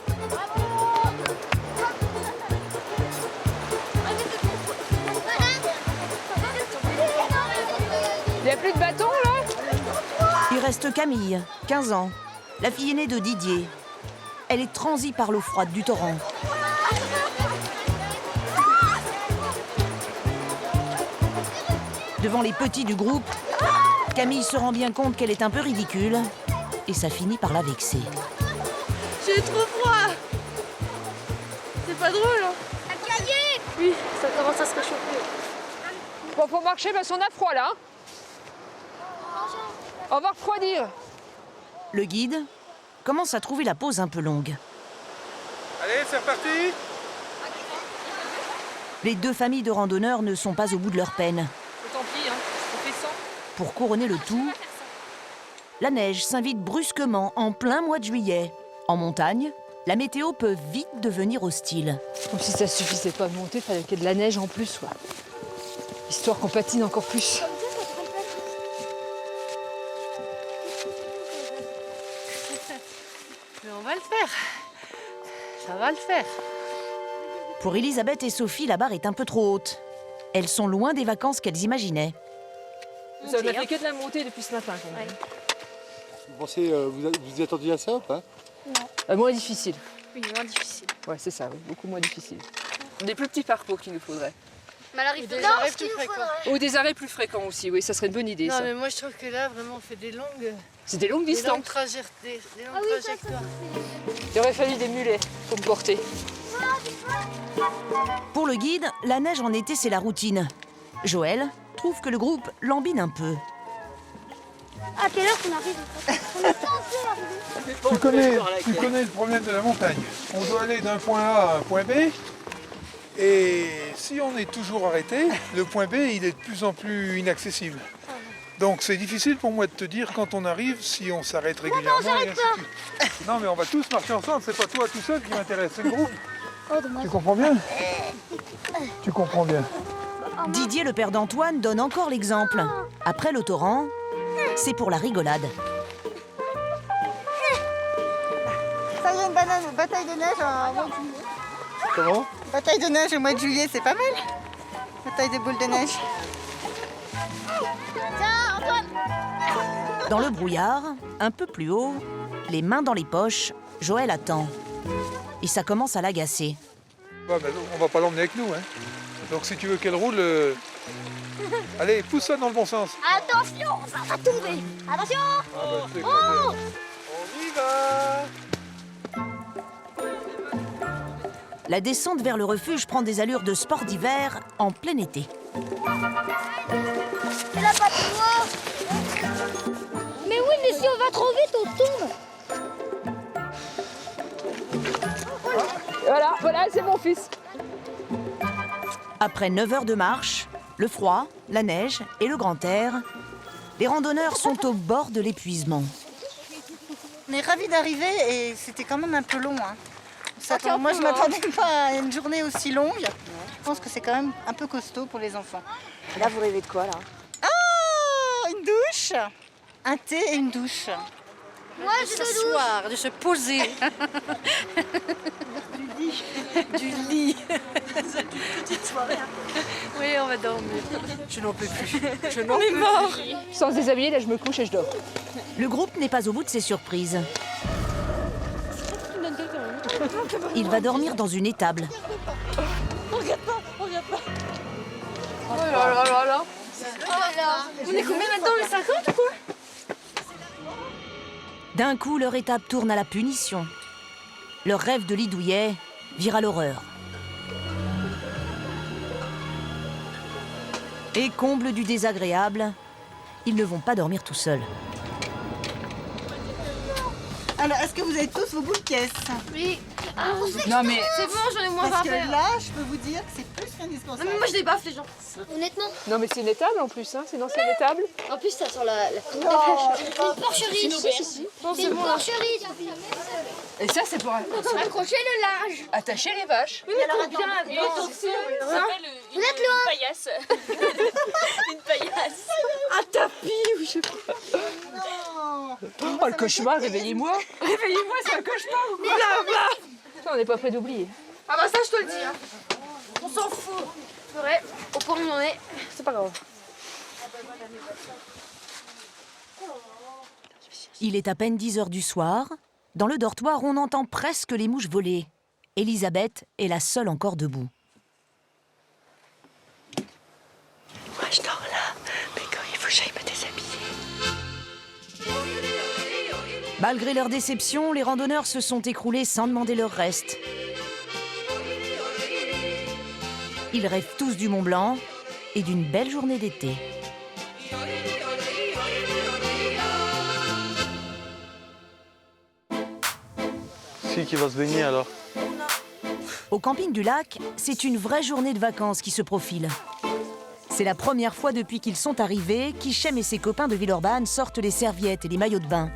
Speaker 6: Il n'y a plus de bâton, là?
Speaker 1: Il reste Camille, 15 ans, la fille aînée de Didier. Elle est transie par l'eau froide du torrent. Devant les petits du groupe, Camille se rend bien compte qu'elle est un peu ridicule et ça finit par la vexer.
Speaker 17: J'ai trop froid. C'est pas drôle, hein?
Speaker 11: Un cahier!
Speaker 17: Oui, ça commence à se réchauffer.
Speaker 6: Bon, faut marcher parce qu'on a froid, là. On va refroidir.
Speaker 1: Le guide commence à trouver la pause un peu longue.
Speaker 3: Allez, c'est reparti!
Speaker 1: Les deux familles de randonneurs ne sont pas au bout de leur peine.
Speaker 6: Tant pis, hein. On fait ça.
Speaker 1: Pour couronner le tout, la neige s'invite brusquement en plein mois de juillet. En montagne, la météo peut vite devenir hostile.
Speaker 6: Comme si ça suffisait pas de monter, fallait qu'il y ait de la neige en plus, quoi. Histoire qu'on patine encore plus.
Speaker 17: Mais on va le faire. Ça va le faire.
Speaker 1: Pour Elisabeth et Sophie, la barre est un peu trop haute. Elles sont loin des vacances qu'elles imaginaient.
Speaker 6: Vous avez fait que de la montée depuis ce matin, quand même.
Speaker 16: Vous pensez, vous y attendiez à ça ou pas?
Speaker 6: Non. Moins difficile.
Speaker 11: Oui, moins difficile.
Speaker 6: Ouais, c'est ça, oui. Beaucoup moins difficile. Des plus petits parcours qu'il nous faudrait.
Speaker 11: Mais alors, il
Speaker 17: des arrêts plus fréquents.
Speaker 6: Ou des arrêts plus fréquents aussi, oui, ça serait une bonne idée,
Speaker 17: Non,
Speaker 6: ça.
Speaker 17: mais moi, je trouve que là, vraiment, on fait des longues...
Speaker 6: C'est des longues distances.
Speaker 17: Des longues trajectoires.
Speaker 6: Il aurait fallu des mulets pour me porter.
Speaker 1: Pour le guide, la neige en été, c'est la routine. Joël trouve que le groupe lambine un peu.
Speaker 11: À quelle heure qu'on arrive? On est censé arriver.
Speaker 3: Tu connais le problème de la montagne. On doit aller d'un point A à un point B. Et si on est toujours arrêté, le point B, il est de plus en plus inaccessible. Donc c'est difficile pour moi de te dire quand on arrive si on s'arrête régulièrement.
Speaker 11: Non,
Speaker 3: et ainsi de suite. Non, mais on va tous marcher ensemble. C'est pas toi tout seul qui m'intéresse, c'est le groupe. Tu comprends bien? Tu comprends bien.
Speaker 1: Didier, le père d'Antoine, donne encore l'exemple. Après le torrent, c'est pour la rigolade.
Speaker 7: Ça y est, une bataille de neige en mois de juillet.
Speaker 16: Comment?
Speaker 7: Bataille de neige au mois de juillet, c'est pas mal. Bataille de boules de neige.
Speaker 11: Tiens, Antoine!
Speaker 1: Dans le brouillard, un peu plus haut, les mains dans les poches, Joël attend. Et ça commence à l'agacer.
Speaker 3: Ouais, ben, on va pas l'emmener avec nous. Hein. Donc si tu veux qu'elle roule, allez, pousse ça dans le bon sens.
Speaker 11: Attention, ça va tomber. Attention!
Speaker 3: On y va!
Speaker 1: La descente vers le refuge prend des allures de sport d'hiver en plein été.
Speaker 11: C'est la patinoire! Mais oui, mais si on va trop vite, on tombe!
Speaker 6: Voilà, c'est mon fils.
Speaker 1: Après 9 heures de marche, le froid, la neige et le grand air, les randonneurs sont au bord de l'épuisement.
Speaker 7: On est ravis d'arriver et c'était quand même un peu long. Hein. Moi, je ne m'attendais pas à une journée aussi longue. Je pense que c'est quand même un peu costaud pour les enfants.
Speaker 17: Et là, vous rêvez de quoi, là?
Speaker 7: Oh, une douche! Un thé et une douche.
Speaker 17: Moi,
Speaker 7: de s'asseoir, de se poser.
Speaker 17: Du lit. C'est une petite soirée. Oui, on va dormir.
Speaker 12: Je n'en peux plus.
Speaker 17: On est mort.
Speaker 6: Sans se déshabiller, là je me couche et je dors.
Speaker 1: Le groupe n'est pas au bout de ses surprises. Il va dormir dans une étable.
Speaker 17: Regarde pas. Oh là là là là. On est combien maintenant, les 50 ou quoi?
Speaker 1: D'un coup, leur étable tourne à la punition. Leur rêve de lit douillet vire à l'horreur. Et comble du désagréable, ils ne vont pas dormir tout seuls.
Speaker 7: Alors, est-ce que vous avez tous vos boules de caisse?
Speaker 17: Oui.
Speaker 6: Non mais...
Speaker 17: C'est bon, j'en ai moins
Speaker 7: Parce que
Speaker 17: faire.
Speaker 7: là, je peux vous dire que c'est plus qu'indispensable.
Speaker 17: Non mais moi je débaffe les gens. Honnêtement.
Speaker 6: Non mais c'est une étable en plus, hein. C'est une ancienne étable.
Speaker 17: En plus ça sent la
Speaker 7: Oh,
Speaker 17: une porcherie.
Speaker 6: Non,
Speaker 17: C'est une porcherie.
Speaker 6: Et ça c'est pour
Speaker 17: Accrocher le linge.
Speaker 6: attacher les vaches.
Speaker 17: Oui, mais alors bien. Vous êtes loin.
Speaker 11: Paillasse. Une paillasse.
Speaker 6: Un tapis ou je sais pas. Oh le cauchemar, réveillez-moi. Réveillez-moi, c'est un cauchemar ou quoi? On n'est pas prêt d'oublier.
Speaker 17: Ah bah ça je te le dis. Hein. On s'en fout. C'est vrai, au point où on en est.
Speaker 6: C'est pas grave.
Speaker 1: Il est à peine 10 heures du soir. Dans le dortoir, on entend presque les mouches voler. Elisabeth est la seule encore debout.
Speaker 14: Moi, je dors là, mais quand il faut que j'aille me déshabiller.
Speaker 1: Malgré leur déception, les randonneurs se sont écroulés sans demander leur reste. Ils rêvent tous du Mont Blanc et d'une belle journée d'été.
Speaker 20: Qui va se baigner alors?
Speaker 1: Au camping du lac, c'est une vraie journée de vacances qui se profile. C'est la première fois depuis qu'ils sont arrivés qu'Hichem et ses copains de Villeurbanne sortent les serviettes et les maillots de bain.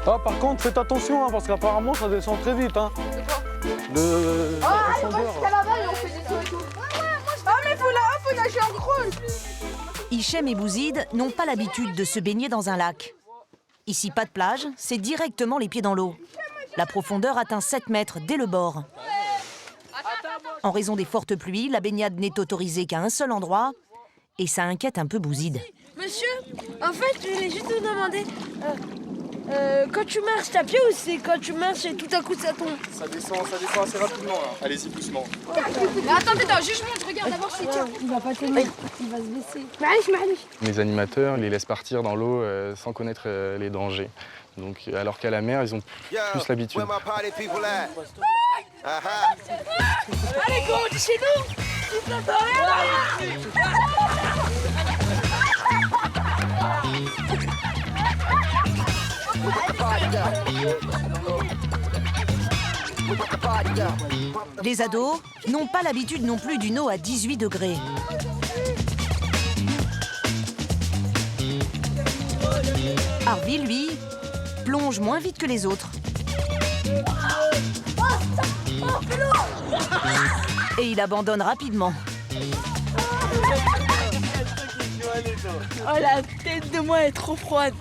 Speaker 21: Ah, par contre, faites attention, hein, parce qu'apparemment, ça descend très vite. Hein. Le...
Speaker 17: allez, moi jusqu'à là-bas et on fait des sauts et tout. Ah, mais faut nager en crawl.
Speaker 1: Hichem et Bouzid n'ont pas l'habitude de se baigner dans un lac. Ici, pas de plage, c'est directement les pieds dans l'eau. La profondeur atteint 7 mètres dès le bord. En raison des fortes pluies, la baignade n'est autorisée qu'à un seul endroit, et ça inquiète un peu Bouzid.
Speaker 17: Monsieur, en fait, je voulais juste vous demander, quand tu marches, t'as pied ou c'est quand tu marches et tout à coup ça tombe?
Speaker 20: Ça descend assez rapidement là. Allez-y doucement.
Speaker 17: Mais attendez, je monte, regarde d'abord si tiens. Il va pas tenir, il va se baisser.
Speaker 4: Les animateurs les laissent partir dans l'eau sans connaître les dangers. Donc, alors qu'à la mer, ils ont plus l'habitude.
Speaker 17: Allez, go, on est chez nous.
Speaker 1: Les ados n'ont pas l'habitude non plus d'une eau à 18 degrés. Harvey, lui, plonge moins vite que les autres. Et il abandonne rapidement.
Speaker 12: Oh, la tête de moi est trop froide.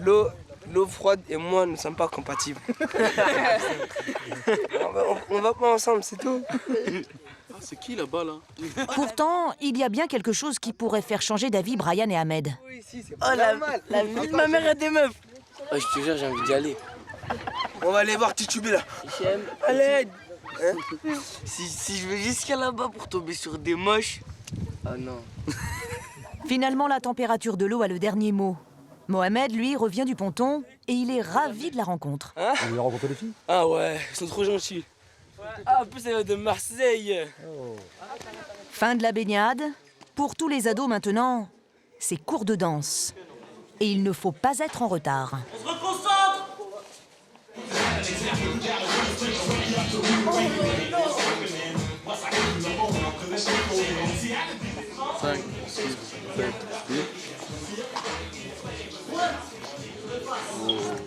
Speaker 12: L'eau froide et moi ne sommes pas compatibles. on va pas ensemble, c'est tout.
Speaker 20: C'est qui là-bas là?
Speaker 1: Pourtant, il y a bien quelque chose qui pourrait faire changer d'avis Brian et Ahmed.
Speaker 12: Oh, la vie de ma mère a des meufs. Oh, je te jure, j'ai envie d'y aller. On va aller voir tituber là. Allez. Hein? Si je vais jusqu'à là-bas pour tomber sur des moches. Oh non.
Speaker 1: Finalement, la température de l'eau a le dernier mot. Mohamed, lui, revient du ponton et il est ravi de la rencontre.
Speaker 12: Hein?
Speaker 20: Vous voulez rencontrer les filles?
Speaker 12: Ah ouais, elles sont trop gentilles. Ah, en plus, elle est de Marseille.
Speaker 20: Oh.
Speaker 1: Fin de la baignade. Pour tous les ados maintenant, c'est cours de danse. Et il ne faut pas être en retard.
Speaker 17: On se reconcentre.
Speaker 20: 5, 6, 7, 8.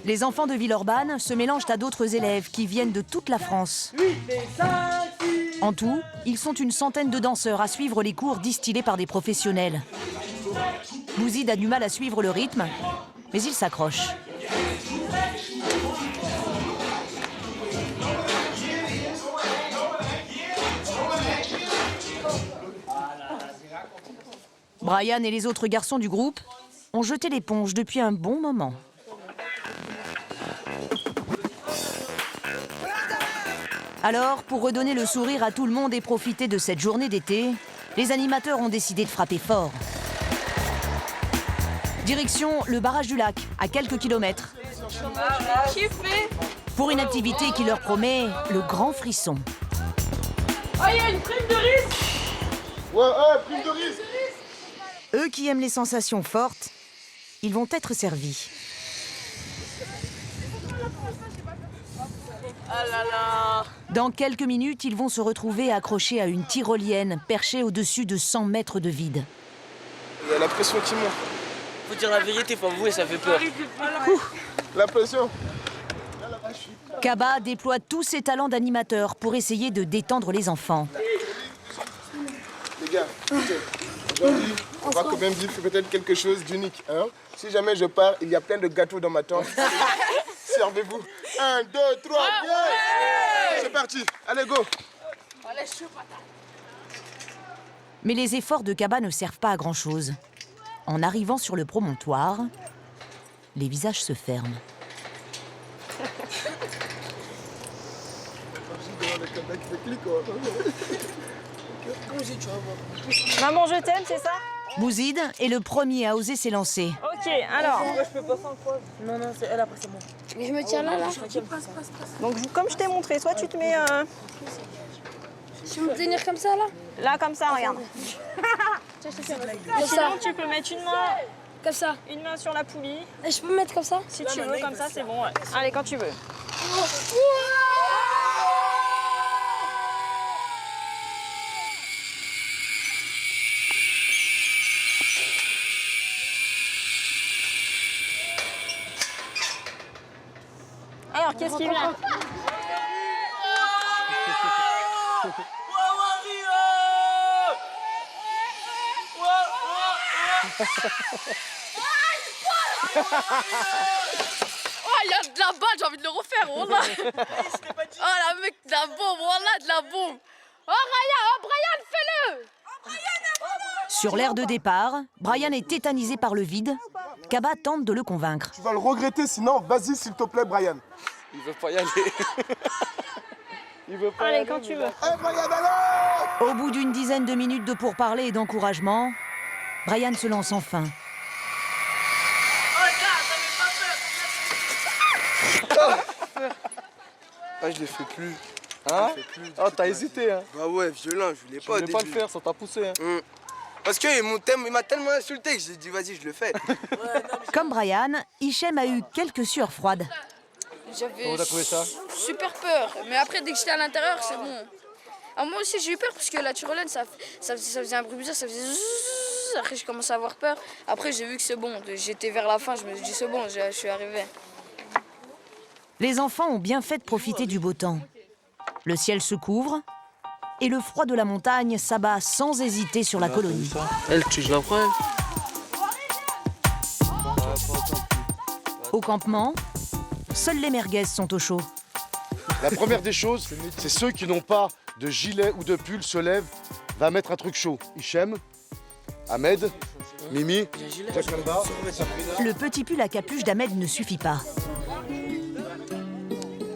Speaker 1: Les enfants de Villeurbanne se mélangent à d'autres élèves qui viennent de toute la France. En tout, ils sont une centaine de danseurs à suivre les cours distillés par des professionnels. Bouzid a du mal à suivre le rythme, mais il s'accroche. Brian et les autres garçons du groupe ont jeté l'éponge depuis un bon moment. Alors, pour redonner le sourire à tout le monde et profiter de cette journée d'été, les animateurs ont décidé de frapper fort. Direction le barrage du lac, à quelques kilomètres.
Speaker 6: J'ai kiffé.
Speaker 1: Pour une activité qui leur promet le grand frisson.
Speaker 6: Oh, il y a une prime de risque.
Speaker 10: Ouais, prime de risque.
Speaker 1: Eux qui aiment les sensations fortes, ils vont être servis.
Speaker 6: Ah là là.
Speaker 1: Dans quelques minutes, ils vont se retrouver accrochés à une tyrolienne perchée au-dessus de 100 mètres de vide.
Speaker 10: Il y a la pression qui monte.
Speaker 12: Faut dire la vérité, faut avouer, ça fait peur.
Speaker 10: La pression.
Speaker 1: Kaba déploie tous ses talents d'animateur pour essayer de détendre les enfants.
Speaker 10: Les gars, aujourd'hui, on va quand même vivre peut-être quelque chose d'unique. Hein? Si jamais je pars, il y a plein de gâteaux dans ma tente. Servez-vous. 1, 2, 3, bien. C'est parti. Allez, go.
Speaker 1: Mais les efforts de Kaba ne servent pas à grand-chose. En arrivant sur le promontoire, les visages se ferment.
Speaker 6: Maman, je t'aime, c'est ça?
Speaker 1: Bouzid est le premier à oser s'élancer.
Speaker 6: Ok, alors.
Speaker 12: Moi, je peux pas sans croire. Non, non, c'est elle, après c'est moi.
Speaker 11: Mais je me tiens là.
Speaker 6: Donc, comme je t'ai montré, soit tu te mets.
Speaker 11: Je vais me tenir comme ça là.
Speaker 6: Là, comme ça, regarde. Sinon, tu peux mettre une main.
Speaker 11: Comme ça.
Speaker 6: Une main sur la poulie.
Speaker 11: Et je peux me mettre comme ça?
Speaker 6: Si tu veux, comme ça, c'est bon. Ouais. Allez, quand tu veux. Alors, qu'est-ce qui vient?
Speaker 17: Oh, il y a de la balle, j'ai envie de le refaire, wallah. Oh, la mec, de la bombe, wallah, de la bombe. Oh, Ryan, oh, Brian, fais-le.
Speaker 1: Sur l'aire de départ, Brian est tétanisé par le vide. Kaba tente de le convaincre.
Speaker 10: Tu vas le regretter, sinon, vas-y, s'il te plaît, Brian.
Speaker 12: Il veut pas y aller. Il veut pas
Speaker 6: Allez, quand tu veux.
Speaker 10: Hey, Brian, allez!
Speaker 1: Au bout d'une dizaine de minutes de pourparlers et d'encouragement, Brian se lance enfin.
Speaker 10: Ah, je l'ai fait plus.
Speaker 20: Hein? Ah, t'as hésité, hein?
Speaker 10: Bah ouais, violent, je voulais pas au
Speaker 20: Je voulais pas le
Speaker 10: début.
Speaker 20: faire, ça t'a poussé, hein?
Speaker 10: Parce qu'il m'a tellement insulté que j'ai dit, vas-y, je le fais.
Speaker 1: Comme Brian, Hichem a eu quelques sueurs froides.
Speaker 17: J'avais
Speaker 20: Comment t'as trouvé ça?
Speaker 17: super peur, mais après, dès que j'étais à l'intérieur, c'est bon. Ah, moi aussi, j'ai eu peur parce que la tyrolienne, ça faisait un bruit bizarre, ça faisait zzzz. Après, j'ai commencé à avoir peur. Après, j'ai vu que c'est bon. J'étais vers la fin, je me suis dit, c'est bon, je suis arrivé.
Speaker 1: Les enfants ont bien fait de profiter du beau temps. Le ciel se couvre et le froid de la montagne s'abat sans hésiter sur la colonie.
Speaker 12: Elle, tu la prends, elle?
Speaker 1: Au campement, seuls les merguez sont au chaud.
Speaker 13: La première des choses, c'est ceux qui n'ont pas de gilet ou de pull se lèvent, va mettre un truc chaud. Hichem, Ahmed, Mimi, Jakamba.
Speaker 1: Le petit pull à capuche d'Ahmed ne suffit pas.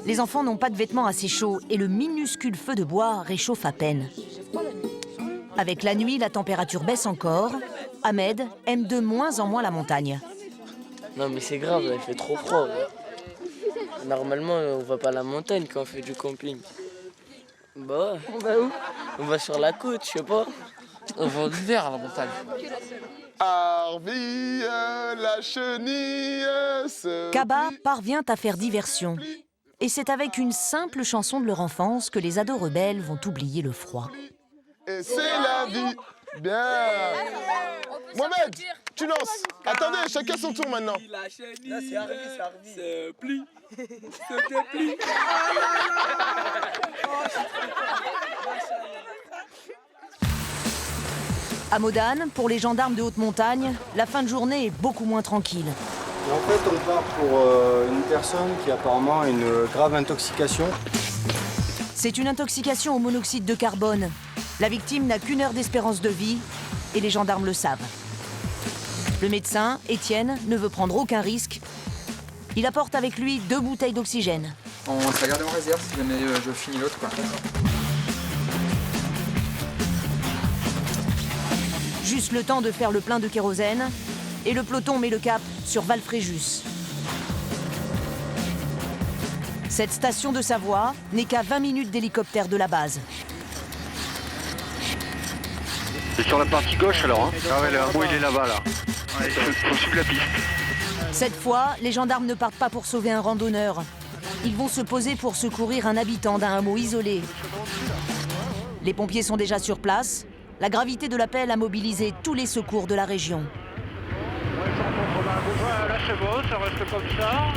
Speaker 1: Les enfants n'ont pas de vêtements assez chauds et le minuscule feu de bois réchauffe à peine. Avec la nuit, la température baisse encore. Ahmed aime de moins en moins la montagne.
Speaker 12: Non mais c'est grave, il fait trop froid. Normalement, on va pas à la montagne quand on fait du camping. Bah ouais.
Speaker 6: On va où?
Speaker 12: On va sur la côte, je sais pas. On va en hiver à la montagne.
Speaker 10: Arby, la chenille se...
Speaker 1: Kaba parvient à faire diversion. Et c'est avec une simple chanson de leur enfance que les ados rebelles vont oublier le froid.
Speaker 10: Et c'est la vie. Bien. Mohamed, tu lances. Attendez, chacun son tour maintenant.
Speaker 12: La chenille, là, c'est Arby, se plie. Se déplie.
Speaker 1: À Modane, pour les gendarmes de haute montagne, la fin de journée est beaucoup moins tranquille.
Speaker 20: Et en fait, on part pour une personne qui apparemment a une grave intoxication.
Speaker 1: C'est une intoxication au monoxyde de carbone. La victime n'a qu'1 heure d'espérance de vie et les gendarmes le savent. Le médecin, Étienne, ne veut prendre aucun risque. Il apporte avec lui 2 bouteilles d'oxygène.
Speaker 9: On sera gardé en réserve si jamais je finis l'autre, quoi.
Speaker 1: Juste le temps de faire le plein de kérosène et le peloton met le cap sur Val-Fréjus. Cette station de Savoie n'est qu'à 20 minutes d'hélicoptère de la base.
Speaker 22: C'est sur la partie gauche alors, hein. Ah ouais, le hameau il est là-bas là. Ouais, faut suivre la piste.
Speaker 1: Cette fois, les gendarmes ne partent pas pour sauver un randonneur. Ils vont se poser pour secourir un habitant d'un hameau isolé. Les pompiers sont déjà sur place. La gravité de l'appel a mobilisé tous les secours de la région.
Speaker 22: Là c'est bon, ça reste comme ça.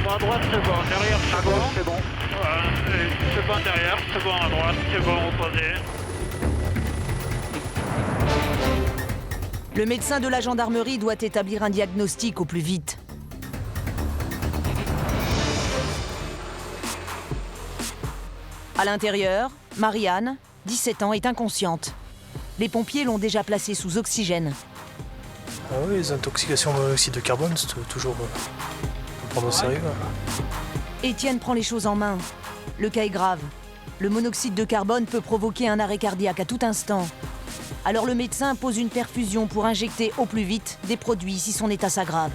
Speaker 22: Bon, à droite c'est bon, derrière c'est bon. C'est bon. C'est bon derrière, c'est bon à droite, c'est bon reposé.
Speaker 1: Le médecin de la gendarmerie doit établir un diagnostic au plus vite. À l'intérieur, Marianne, 17 ans, est inconsciente. Les pompiers l'ont déjà placée sous oxygène.
Speaker 21: Ah oui, les intoxications au monoxyde de carbone, c'est toujours faut prendre au sérieux.
Speaker 1: Étienne prend les choses en main. Le cas est grave. Le monoxyde de carbone peut provoquer un arrêt cardiaque à tout instant. Alors le médecin pose une perfusion pour injecter au plus vite des produits si son état s'aggrave.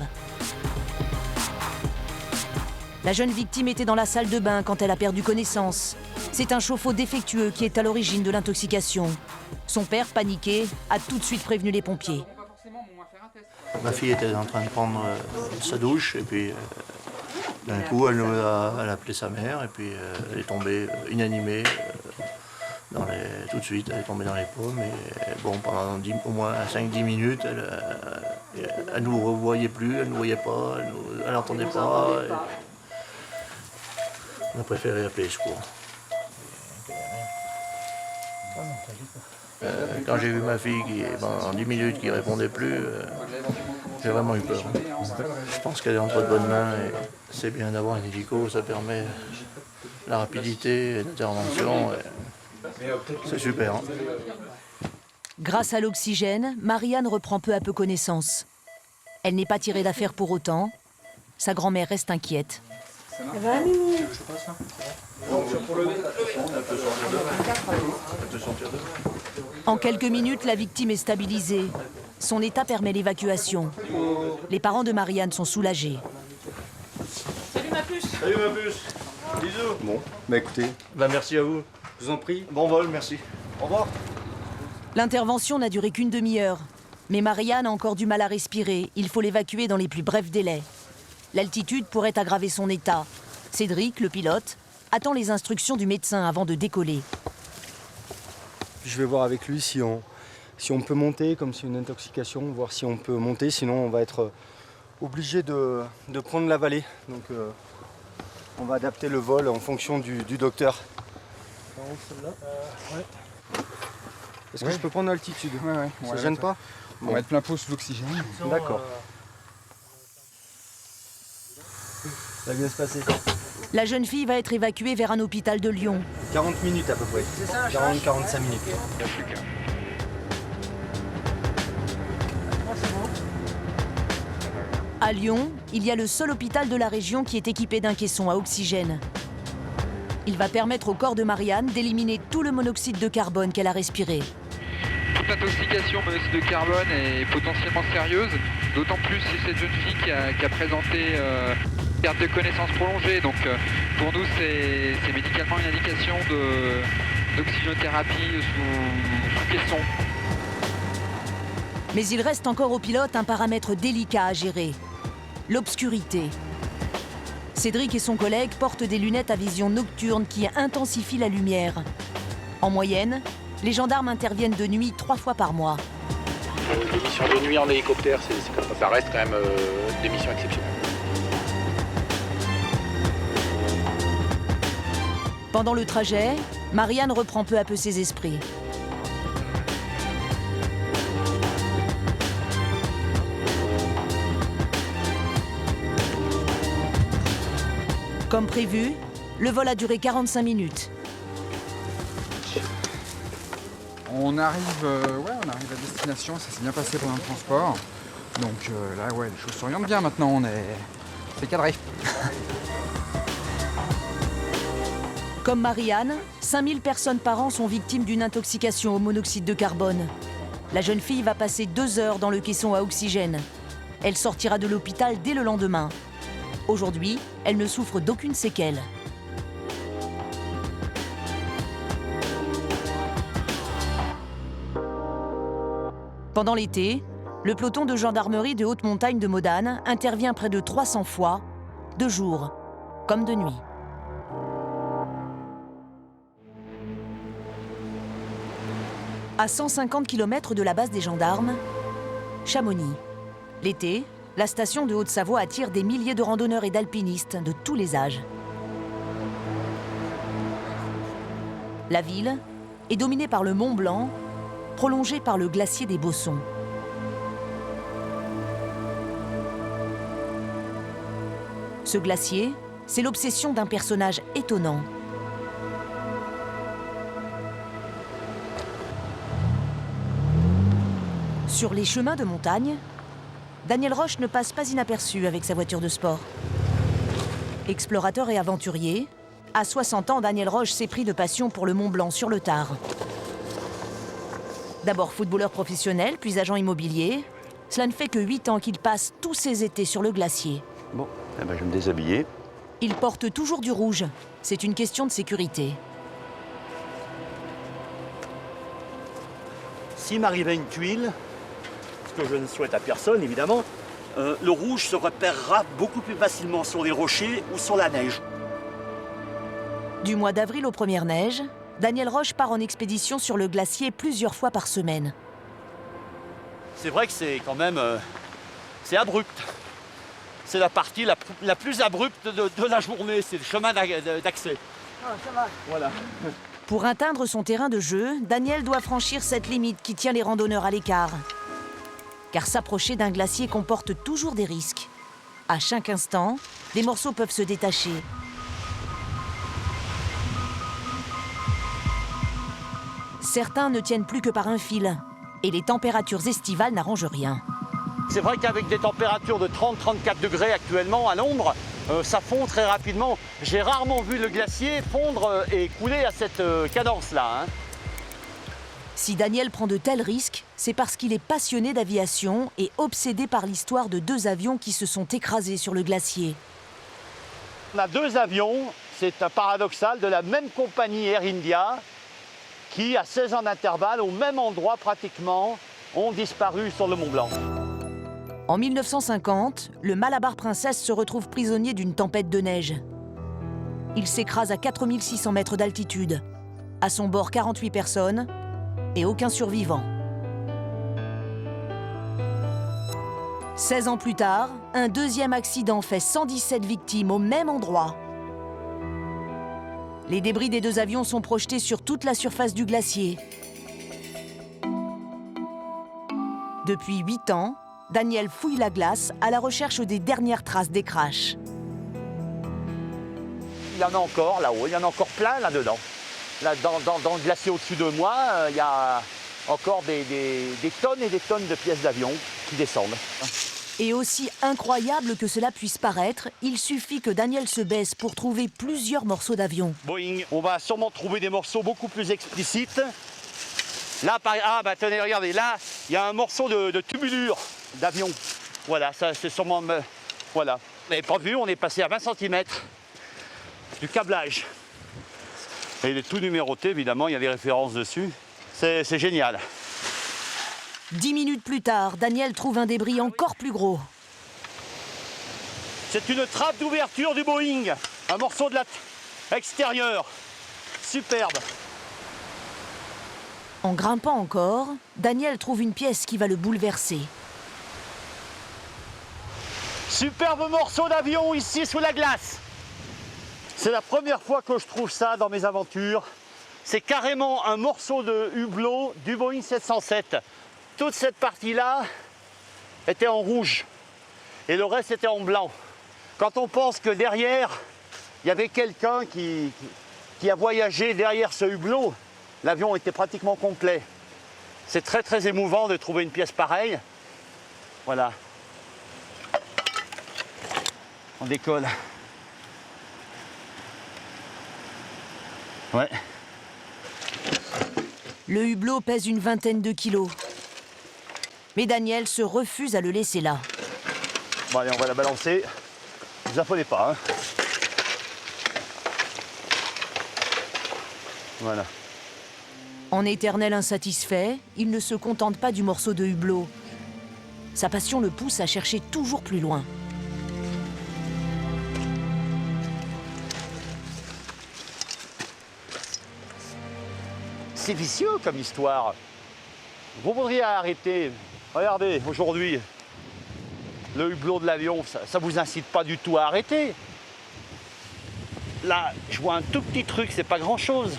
Speaker 1: La jeune victime était dans la salle de bain quand elle a perdu connaissance. C'est un chauffe-eau défectueux qui est à l'origine de l'intoxication. Son père, paniqué, a tout de suite prévenu les pompiers.
Speaker 15: Ma fille était en train de prendre sa douche et puis d'un coup elle a appelé sa mère et puis elle est tombée inanimée tout de suite, elle est tombée dans les pommes et bon, pendant au moins 5-10 minutes elle nous revoyait plus, elle ne nous voyait pas, elle n'entendait pas. On a préféré appeler les secours. Quand j'ai vu ma fille qui, en 10 minutes qui ne répondait plus, j'ai vraiment eu peur. Je pense qu'elle est entre de bonnes mains et c'est bien d'avoir un hélico, ça permet la rapidité d'intervention. C'est super. Hein.
Speaker 1: Grâce à l'oxygène, Marianne reprend peu à peu connaissance. Elle n'est pas tirée d'affaire pour autant. Sa grand-mère reste inquiète.
Speaker 19: Ça va, Mimi?
Speaker 1: En quelques minutes, la victime est stabilisée. Son état permet l'évacuation. Les parents de Marianne sont soulagés.
Speaker 19: Salut ma puce.
Speaker 20: Salut ma puce. Bisous. Bon, écoutez, merci à vous. Je vous en prie. Bon vol, merci. Au revoir.
Speaker 1: L'intervention n'a duré qu'une demi-heure. Mais Marianne a encore du mal à respirer. Il faut l'évacuer dans les plus brefs délais. L'altitude pourrait aggraver son état. Cédric, le pilote, attend les instructions du médecin avant de décoller.
Speaker 20: Je vais voir avec lui si on peut monter, comme c'est une intoxication, voir si on peut monter, sinon on va être obligé de prendre la vallée. Donc on va adapter le vol en fonction du docteur.
Speaker 21: Ouais.
Speaker 20: Est-ce que je peux prendre l'altitude?
Speaker 21: Ouais.
Speaker 20: Ça gêne pas?
Speaker 21: On va être plein pot sous l'oxygène.
Speaker 20: D'accord. Ça va bien se passer.
Speaker 1: La jeune fille va être évacuée vers un hôpital de Lyon.
Speaker 20: 40 minutes à peu près. 40-45 minutes.
Speaker 1: À Lyon, il y a le seul hôpital de la région qui est équipé d'un caisson à oxygène. Il va permettre au corps de Marianne d'éliminer tout le monoxyde de carbone qu'elle a respiré.
Speaker 24: Toute intoxication au monoxyde de carbone est potentiellement sérieuse, d'autant plus si cette jeune fille qui a présenté perte de connaissance prolongée. Donc pour nous, c'est médicalement une indication d'oxygénothérapie sous caisson.
Speaker 1: Mais il reste encore au pilote un paramètre délicat à gérer, l'obscurité. Cédric et son collègue portent des lunettes à vision nocturne qui intensifient la lumière. En moyenne, les gendarmes interviennent de nuit 3 fois par mois.
Speaker 25: Les missions de nuit en hélicoptère, ça reste quand même des missions exceptionnelles.
Speaker 1: Pendant le trajet, Marianne reprend peu à peu ses esprits. Comme prévu, le vol a duré 45 minutes.
Speaker 25: On arrive à destination, ça s'est bien passé pendant le transport. Donc là, ouais, les choses s'orientent bien maintenant, c'est cadré.
Speaker 1: Comme Marianne, 5000 personnes par an sont victimes d'une intoxication au monoxyde de carbone. La jeune fille va passer 2 heures dans le caisson à oxygène. Elle sortira de l'hôpital dès le lendemain. Aujourd'hui, elle ne souffre d'aucune séquelle. Pendant l'été, le peloton de gendarmerie de haute montagne de Modane intervient près de 300 fois, de jour comme de nuit. À 150 km de la base des gendarmes, Chamonix. L'été, la station de Haute-Savoie attire des milliers de randonneurs et d'alpinistes de tous les âges. La ville est dominée par le Mont Blanc, prolongé par le glacier des Bossons. Ce glacier, c'est l'obsession d'un personnage étonnant. Sur les chemins de montagne, Daniel Roche ne passe pas inaperçu avec sa voiture de sport. Explorateur et aventurier, à 60 ans, Daniel Roche s'est pris de passion pour le Mont Blanc sur le tard. D'abord footballeur professionnel, puis agent immobilier, cela ne fait que 8 ans qu'il passe tous ses étés sur le glacier.
Speaker 2: Bon, eh ben, je vais me déshabiller.
Speaker 1: Il porte toujours du rouge. C'est une question de sécurité.
Speaker 2: S'il m'arrivait une tuile, ce que je ne souhaite à personne évidemment, le rouge se repérera beaucoup plus facilement sur les rochers ou sur la neige.
Speaker 1: Du mois d'avril aux premières neiges, Daniel Roche part en expédition sur le glacier plusieurs fois par semaine.
Speaker 2: C'est vrai que c'est quand même c'est abrupt. C'est la partie la plus abrupte de la journée, c'est le chemin d'accès.
Speaker 12: Ah, ça va.
Speaker 2: Voilà.
Speaker 1: Pour atteindre son terrain de jeu, Daniel doit franchir cette limite qui tient les randonneurs à l'écart. Car s'approcher d'un glacier comporte toujours des risques. À chaque instant, des morceaux peuvent se détacher. Certains ne tiennent plus que par un fil. Et les températures estivales n'arrangent rien.
Speaker 2: C'est vrai qu'avec des températures de 30-34 degrés actuellement à l'ombre, ça fond très rapidement. J'ai rarement vu le glacier fondre et couler à cette cadence-là.
Speaker 1: Si Daniel prend de tels risques, c'est parce qu'il est passionné d'aviation et obsédé par l'histoire de 2 avions qui se sont écrasés sur le glacier.
Speaker 2: On a 2 avions, c'est un paradoxal, de la même compagnie Air India, qui, à 16 ans d'intervalle, au même endroit pratiquement, ont disparu sur le Mont Blanc.
Speaker 1: En 1950, le Malabar Princess se retrouve prisonnier d'une tempête de neige. Il s'écrase à 4600 mètres d'altitude. À son bord, 48 personnes et aucun survivant. 16 ans plus tard, un deuxième accident fait 117 victimes au même endroit. Les débris des 2 avions sont projetés sur toute la surface du glacier. Depuis 8 ans, Daniel fouille la glace à la recherche des dernières traces des crashs.
Speaker 2: Il y en a encore là-haut, il y en a encore plein là-dedans. Là, dans le glacier au-dessus de moi, il y a encore des tonnes et des tonnes de pièces d'avion qui descendent.
Speaker 1: Et aussi incroyable que cela puisse paraître, il suffit que Daniel se baisse pour trouver plusieurs morceaux d'avion.
Speaker 2: Boeing, on va sûrement trouver des morceaux beaucoup plus explicites. Là, tenez, regardez, là, il y a un morceau de tubulure d'avion. Voilà, ça c'est sûrement... Voilà. Vous n'avez pas vu, on est passé à 20 cm du câblage. Et il est tout numéroté, évidemment, il y a des références dessus. C'est génial.
Speaker 1: 10 minutes plus tard, Daniel trouve un débris encore plus gros.
Speaker 2: C'est une trappe d'ouverture du Boeing. Un morceau de extérieur. Superbe.
Speaker 1: En grimpant encore, Daniel trouve une pièce qui va le bouleverser.
Speaker 2: Superbe morceau d'avion ici sous la glace. C'est la première fois que je trouve ça dans mes aventures. C'est carrément un morceau de hublot du Boeing 707. Toute cette partie-là était en rouge et le reste était en blanc. Quand on pense que derrière, il y avait quelqu'un qui a voyagé derrière ce hublot. L'avion était pratiquement complet. C'est très très émouvant de trouver une pièce pareille. Voilà. On décolle. Ouais.
Speaker 1: Le hublot pèse une vingtaine de kilos. Mais Daniel se refuse à le laisser là.
Speaker 2: Bon allez, on va la balancer. Ne vous affolez pas. Hein. Voilà.
Speaker 1: En éternel insatisfait, il ne se contente pas du morceau de hublot. Sa passion le pousse à chercher toujours plus loin.
Speaker 2: C'est vicieux comme histoire. Vous voudriez arrêter. Regardez, aujourd'hui, le hublot de l'avion, ça vous incite pas du tout à arrêter. Là, je vois un tout petit truc, c'est pas grand-chose.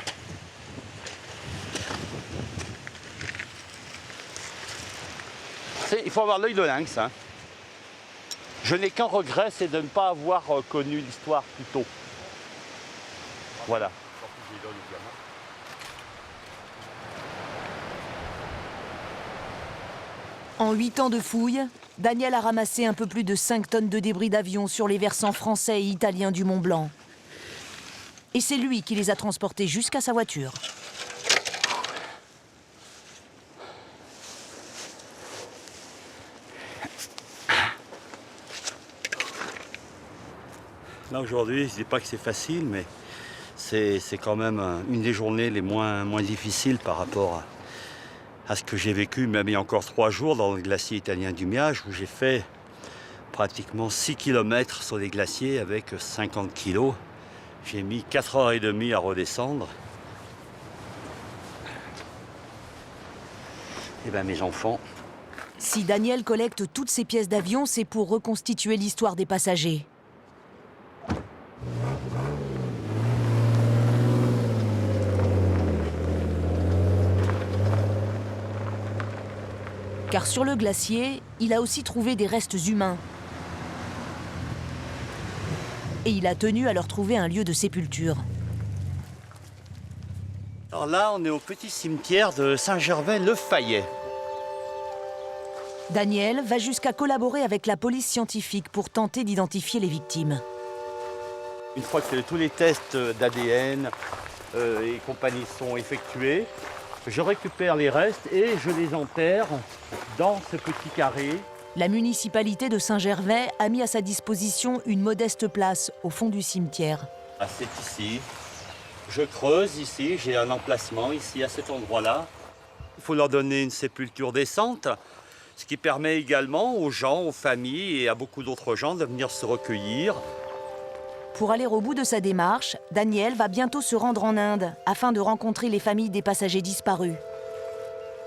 Speaker 2: Il faut avoir l'œil de lynx. Hein. Je n'ai qu'un regret, c'est de ne pas avoir connu l'histoire plus tôt. Voilà.
Speaker 1: En 8 ans de fouilles, Daniel a ramassé un peu plus de 5 tonnes de débris d'avions sur les versants français et italiens du Mont Blanc. Et c'est lui qui les a transportés jusqu'à sa voiture.
Speaker 2: Là aujourd'hui, je ne dis pas que c'est facile, mais c'est quand même une des journées les moins difficiles par rapport à ce que j'ai vécu, même il y a encore 3 jours dans le glacier italien du Miage, où j'ai fait pratiquement 6 km sur les glaciers avec 50 kg. J'ai mis 4h30 à redescendre. Et bien mes enfants.
Speaker 1: Si Daniel collecte toutes ces pièces d'avion, c'est pour reconstituer l'histoire des passagers. Car sur le glacier, il a aussi trouvé des restes humains. Et il a tenu à leur trouver un lieu de sépulture.
Speaker 2: Alors là, on est au petit cimetière de Saint-Gervais-le-Fayet.
Speaker 1: Daniel va jusqu'à collaborer avec la police scientifique pour tenter d'identifier les victimes.
Speaker 2: Une fois que tous les tests d'ADN et compagnie sont effectués, je récupère les restes et je les enterre dans ce petit carré.
Speaker 1: La municipalité de Saint-Gervais a mis à sa disposition une modeste place au fond du cimetière.
Speaker 2: Ah, c'est ici. Je creuse ici, j'ai un emplacement ici à cet endroit-là. Il faut leur donner une sépulture décente, ce qui permet également aux gens, aux familles et à beaucoup d'autres gens de venir se recueillir.
Speaker 1: Pour aller au bout de sa démarche, Daniel va bientôt se rendre en Inde afin de rencontrer les familles des passagers disparus.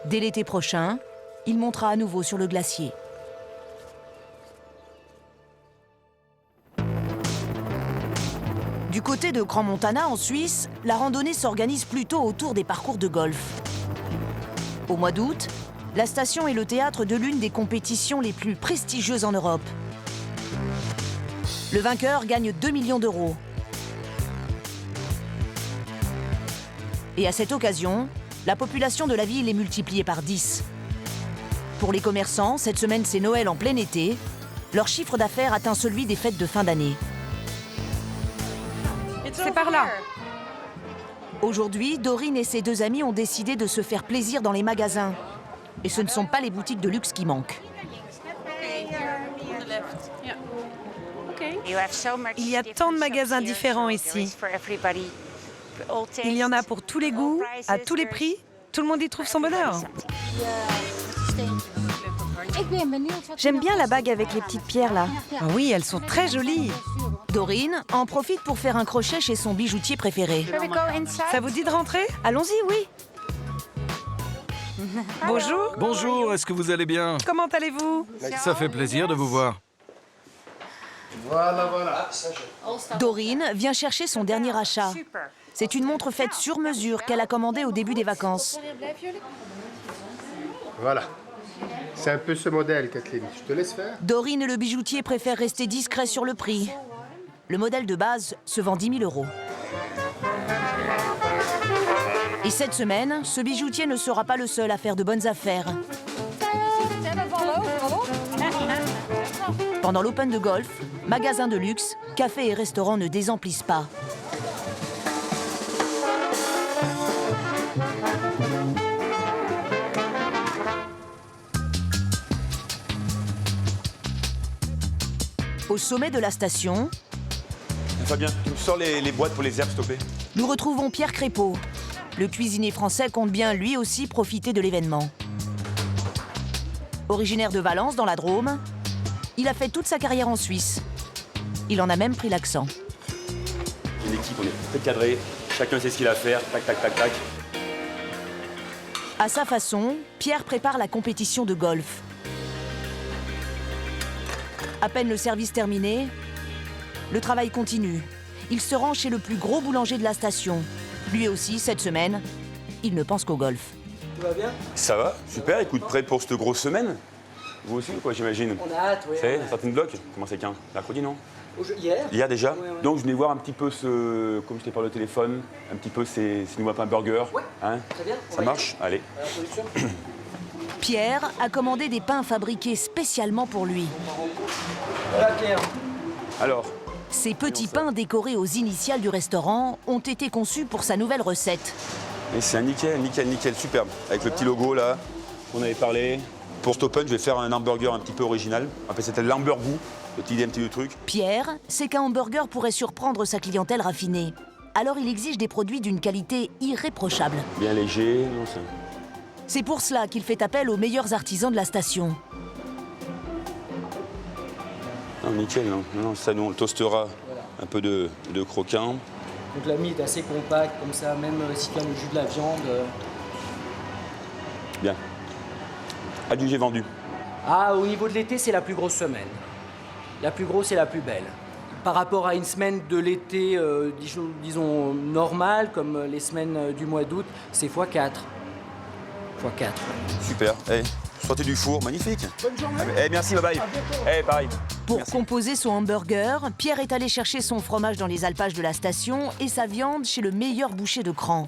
Speaker 1: Dès l'été prochain, il montera à nouveau sur le glacier. Du côté de Grand Montana, en Suisse, la randonnée s'organise plutôt autour des parcours de golf. Au mois d'août, la station est le théâtre de l'une des compétitions les plus prestigieuses en Europe. Le vainqueur gagne 2 millions d'euros. Et à cette occasion, la population de la ville est multipliée par 10. Pour les commerçants, cette semaine c'est Noël en plein été. Leur chiffre d'affaires atteint celui des fêtes de fin d'année.
Speaker 6: C'est par là.
Speaker 1: Aujourd'hui, Dorine et ses 2 amis ont décidé de se faire plaisir dans les magasins. Et ce ne sont pas les boutiques de luxe qui manquent.
Speaker 14: Il y a tant de magasins différents ici. Il y en a pour tous les goûts, à tous les prix. Tout le monde y trouve son bonheur. J'aime bien la bague avec les petites pierres là. Ah oui, elles sont très jolies.
Speaker 1: Dorine en profite pour faire un crochet chez son bijoutier préféré.
Speaker 14: Ça vous dit de rentrer? Allons-y, oui. Bonjour.
Speaker 5: Bonjour, est-ce que vous allez bien?
Speaker 14: Comment allez-vous?
Speaker 5: Ça fait plaisir de vous voir.
Speaker 10: Voilà.
Speaker 1: Dorine vient chercher son dernier achat. C'est une montre faite sur mesure qu'elle a commandée au début des vacances.
Speaker 10: Voilà. C'est un peu ce modèle, Kathleen. Je te laisse faire.
Speaker 1: Dorine et le bijoutier préfèrent rester discrets sur le prix. Le modèle de base se vend 10 000 €. Et cette semaine, ce bijoutier ne sera pas le seul à faire de bonnes affaires. Pendant l'Open de golf, magasins de luxe, cafés et restaurants ne désemplissent pas. Au sommet de la station,
Speaker 3: Fabien, tu me sors les boîtes pour les herbes, s'il te plaît.
Speaker 1: nous retrouvons Pierre Crépeau. Le cuisinier français compte bien lui aussi profiter de l'événement. Originaire de Valence, dans la Drôme, il a fait toute sa carrière en Suisse. Il en a même pris l'accent.
Speaker 3: Une équipe, on est très cadré, chacun sait ce qu'il a à faire, tac, tac, tac, tac.
Speaker 1: À sa façon, Pierre prépare la compétition de golf. À peine le service terminé, le travail continue. Il se rend chez le plus gros boulanger de la station. Lui aussi, cette semaine, il ne pense qu'au golf.
Speaker 9: Tout va bien?
Speaker 3: Ça va, super, écoute, prêt pour cette grosse semaine? Vous aussi, quoi, j'imagine?
Speaker 9: On a hâte, oui.
Speaker 3: Ça y est, starting block? Comment c'est qu'un? Mercredi, non?
Speaker 9: Hier?
Speaker 3: Hier déjà?
Speaker 9: Ouais, ouais.
Speaker 3: Donc je venais voir un petit peu comme je t'ai parlé au téléphone, un petit peu ces nouveaux pains burgers.
Speaker 9: Ouais,
Speaker 3: hein?
Speaker 9: très bien.
Speaker 3: Ça marche? Allez.
Speaker 1: Pierre a commandé des pains fabriqués spécialement pour lui.
Speaker 9: Voilà Pierre.
Speaker 3: Alors?
Speaker 1: Ces petits pains décorés aux initiales du restaurant ont été conçus pour sa nouvelle recette.
Speaker 3: Et c'est un nickel, nickel, nickel, superbe. Avec le petit logo là, on avait parlé. Pour cet open, je vais faire un hamburger un petit peu original. Après, c'était l'hamburgou, petit idée, un petit truc.
Speaker 1: Pierre sait qu'un hamburger pourrait surprendre sa clientèle raffinée. Alors il exige des produits d'une qualité irréprochable.
Speaker 3: Bien léger, non, ça.
Speaker 1: C'est pour cela qu'il fait appel aux meilleurs artisans de la station.
Speaker 3: Non, nickel, non. Non, ça, nous, on le toastera. Un peu de croquant.
Speaker 9: Donc la mie est assez compacte, comme ça, même si tu as le jus de la viande.
Speaker 3: Bien. Adjugé vendu.
Speaker 9: Ah, au niveau de l'été, c'est la plus grosse semaine. La plus grosse et la plus belle. Par rapport à une semaine de l'été, disons, normale, comme les semaines du mois d'août, c'est x4. x4.
Speaker 3: Super. Hey, sortez du four, magnifique.
Speaker 9: Bonne journée.
Speaker 3: Hey, merci, bye bye. Hey, pareil.
Speaker 1: Pour
Speaker 3: Merci.
Speaker 1: composer son hamburger, Pierre est allé chercher son fromage dans les alpages de la station et sa viande chez le meilleur boucher de Cran.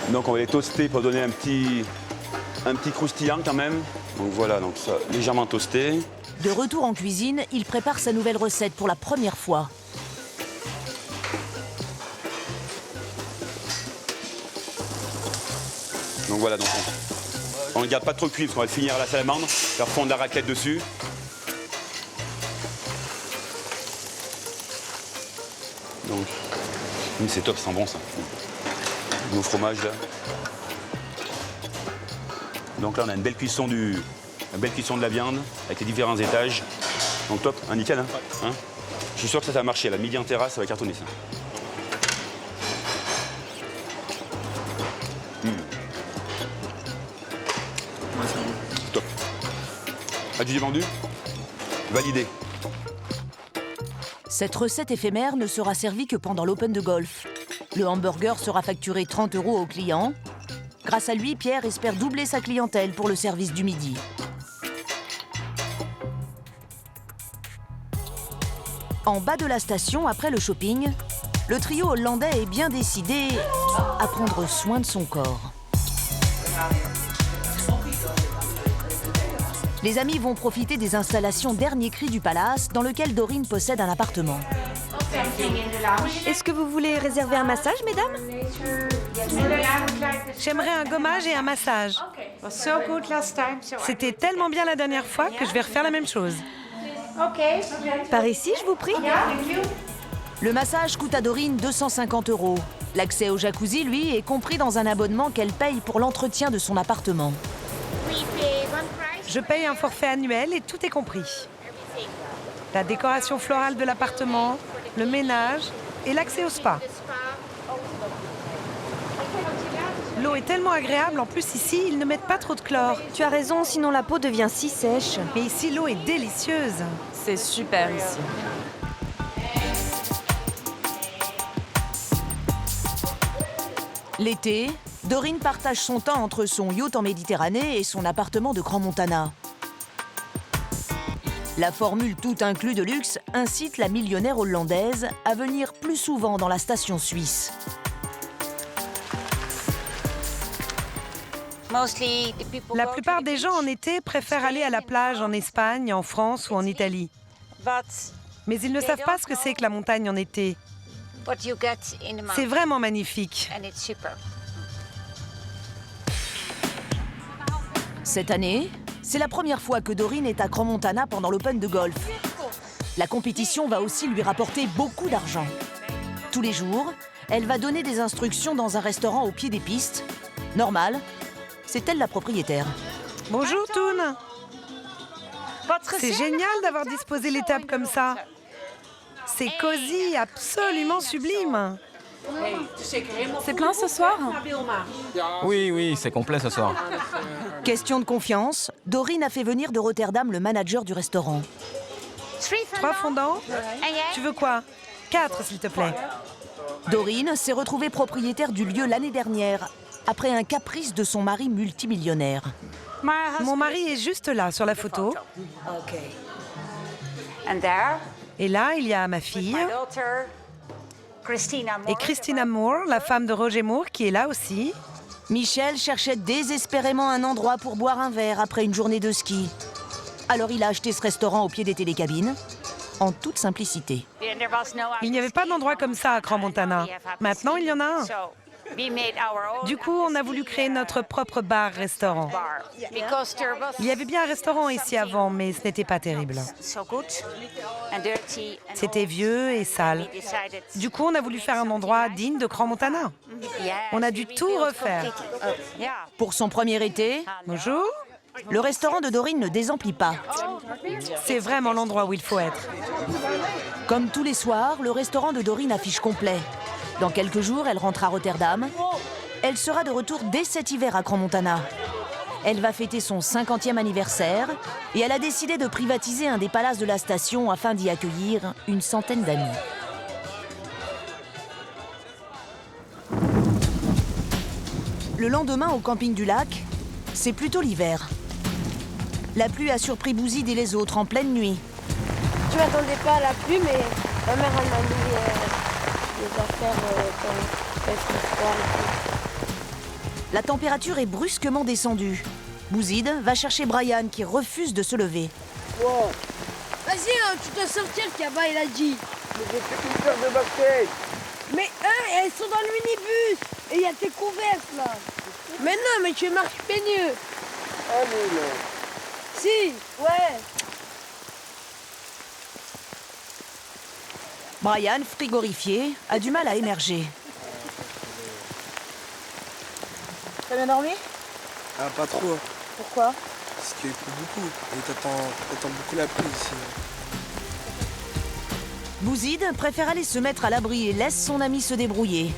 Speaker 3: Donc on va les toaster pour donner un petit croustillant quand même. Donc voilà, donc ça légèrement toasté.
Speaker 1: De retour en cuisine, il prépare sa nouvelle recette pour la première fois.
Speaker 3: Donc voilà, donc on ne garde pas trop cuit parce qu'on va le finir à la salamandre, faire fondre la raclette dessus. Donc, c'est top, ça sent bon ça. Nos fromages là. Donc là on a une belle cuisson de la viande avec les différents étages. Donc top, un nickel hein, hein. Je suis sûr que ça va marcher, la midi en terrasse, ça va cartonner ça. Top. Adjugé vendu? Validé.
Speaker 1: Cette recette éphémère ne sera servie que pendant l'Open de golf. Le hamburger sera facturé 30 € au client. Grâce à lui, Pierre espère doubler sa clientèle pour le service du midi. En bas de la station, après le shopping, le trio hollandais est bien décidé à prendre soin de son corps. Les amis vont profiter des installations dernier cri du palace dans lequel Dorine possède un appartement.
Speaker 14: Est-ce que vous voulez réserver un massage, mesdames? J'aimerais un gommage et un massage. C'était tellement bien la dernière fois que je vais refaire la même chose. Par ici, je vous prie.
Speaker 1: Le massage coûte à Dorine 250 €. L'accès au jacuzzi, lui, est compris dans un abonnement qu'elle paye pour l'entretien de son appartement.
Speaker 14: Je paye un forfait annuel et tout est compris. La décoration florale de l'appartement, le ménage et l'accès au spa. L'eau est tellement agréable, en plus ici, ils ne mettent pas trop de chlore.
Speaker 19: Tu as raison, sinon la peau devient si sèche.
Speaker 14: Mais ici, l'eau est délicieuse.
Speaker 6: C'est super ici.
Speaker 1: L'été, Dorine partage son temps entre son yacht en Méditerranée et son appartement de Grand Montana. La formule tout inclus de luxe incite la millionnaire hollandaise à venir plus souvent dans la station suisse.
Speaker 14: La plupart des gens en été préfèrent aller à la plage en Espagne, en France ou en Italie. Mais ils ne savent pas ce que c'est que la montagne en été. C'est vraiment magnifique.
Speaker 1: Cette année, c'est la première fois que Doreen est à Crans-Montana pendant l'Open de golf. La compétition va aussi lui rapporter beaucoup d'argent. Tous les jours, elle va donner des instructions dans un restaurant au pied des pistes. Normal, c'est elle la propriétaire.
Speaker 14: Bonjour Toon. C'est génial d'avoir disposé les tables comme ça. C'est cosy, absolument sublime.
Speaker 7: C'est plein ce soir?
Speaker 8: Oui, c'est complet ce soir.
Speaker 1: Question de confiance, Doreen a fait venir de Rotterdam le manager du restaurant.
Speaker 14: 3 fondants? Tu veux quoi? 4, s'il te plaît.
Speaker 1: Doreen s'est retrouvée propriétaire du lieu l'année dernière, après un caprice de son mari multimillionnaire.
Speaker 14: Mon mari est juste là, sur la photo. Et là, il y a ma fille. Et Christina Moore, la femme de Roger Moore, qui est là aussi.
Speaker 1: Michel cherchait désespérément un endroit pour boire un verre après une journée de ski. Alors il a acheté ce restaurant au pied des télécabines, en toute simplicité.
Speaker 14: Il n'y avait pas d'endroit comme ça à Crans-Montana. Maintenant, il y en a un. Du coup, on a voulu créer notre propre bar-restaurant. Il y avait bien un restaurant ici avant, mais ce n'était pas terrible. C'était vieux et sale. Du coup, on a voulu faire un endroit digne de Crans-Montana. On a dû tout refaire.
Speaker 1: Pour son premier été,
Speaker 14: bonjour,
Speaker 1: le restaurant de Doreen ne désemplit pas.
Speaker 14: C'est vraiment l'endroit où il faut être.
Speaker 1: Comme tous les soirs, le restaurant de Doreen affiche complet. Dans quelques jours, elle rentre à Rotterdam. Elle sera de retour dès cet hiver à Crans-Montana. Elle va fêter son 50e anniversaire et elle a décidé de privatiser un des palaces de la station afin d'y accueillir une centaine d'amis. Le lendemain, au camping du lac, c'est plutôt l'hiver. La pluie a surpris Bouzid et les autres en pleine nuit.
Speaker 11: Je m'attendais pas à la pluie, mais ma mère elle m'a mis des affaires quand il fait froid.
Speaker 1: La température est brusquement descendue. Bouzid va chercher Brian qui refuse de se lever.
Speaker 16: Wow. Vas-y, tu dois sortir, Kaba, il a dit.
Speaker 10: Mais j'ai fait une paire de baskets.
Speaker 16: Mais elles sont dans le minibus. Et il y a tes couvertes là. Mais non, mais tu marches peigneux.
Speaker 10: Allez, là.
Speaker 16: Si, ouais.
Speaker 1: Brian, frigorifié, a du mal à émerger.
Speaker 16: T'as bien dormi?
Speaker 12: Ah, pas trop.
Speaker 16: Pourquoi?
Speaker 12: Parce qu'il pleut beaucoup. Et t'attends beaucoup la pluie ici.
Speaker 1: Bouzid préfère aller se mettre à l'abri et laisse son ami se débrouiller.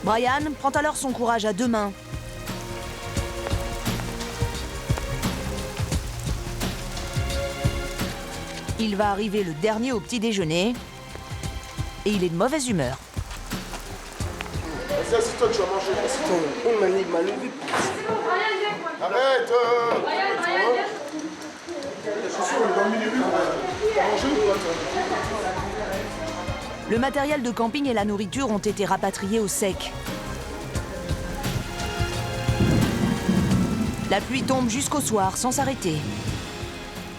Speaker 1: Brian prend alors son courage à deux mains. Il va arriver le dernier au petit déjeuner et il est de mauvaise humeur.
Speaker 10: Vas-y, assis-toi, tu vas manger. Assis-toi. On m'a levé. Arrête Je suis sûr, on est dans le minibus. T'as mangé ou pas, toi?
Speaker 1: Le matériel de camping et la nourriture ont été rapatriés au sec. La pluie tombe jusqu'au soir sans s'arrêter.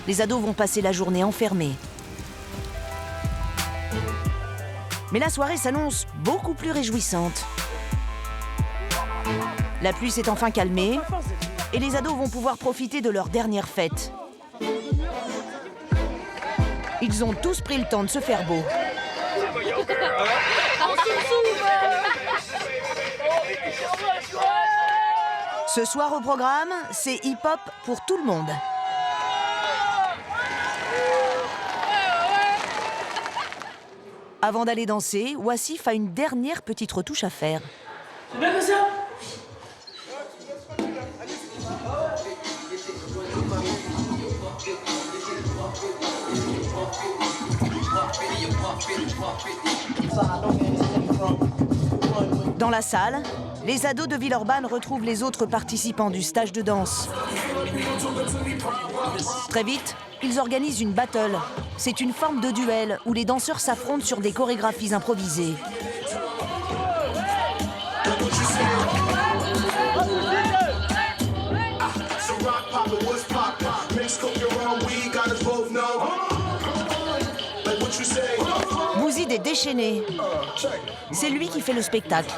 Speaker 1: Les ados vont passer la journée enfermés. Mais la soirée s'annonce beaucoup plus réjouissante. La pluie s'est enfin calmée et les ados vont pouvoir profiter de leur dernière fête. Ils ont tous pris le temps de se faire beau. Ce soir au programme, c'est hip-hop pour tout le monde. Avant d'aller danser, Wassif a une dernière petite retouche à faire.
Speaker 16: C'est bien comme ça?
Speaker 1: Dans la salle, les ados de Villeurbanne retrouvent les autres participants du stage de danse. Très vite, ils organisent une battle. C'est une forme de duel où les danseurs s'affrontent sur des chorégraphies improvisées. Bouzid est déchaîné. C'est lui qui fait le spectacle.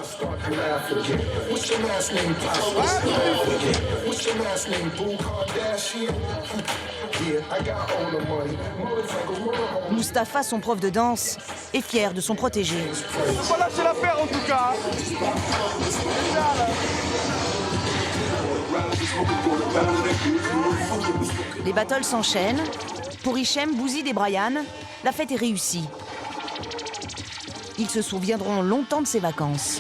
Speaker 1: Mustapha, son prof de danse, est fier de son protégé.
Speaker 10: Voilà, c'est l'affaire en tout cas.
Speaker 1: Les battles s'enchaînent. Pour Hichem, Bouzid et Brian, la fête est réussie. Ils se souviendront longtemps de ces vacances.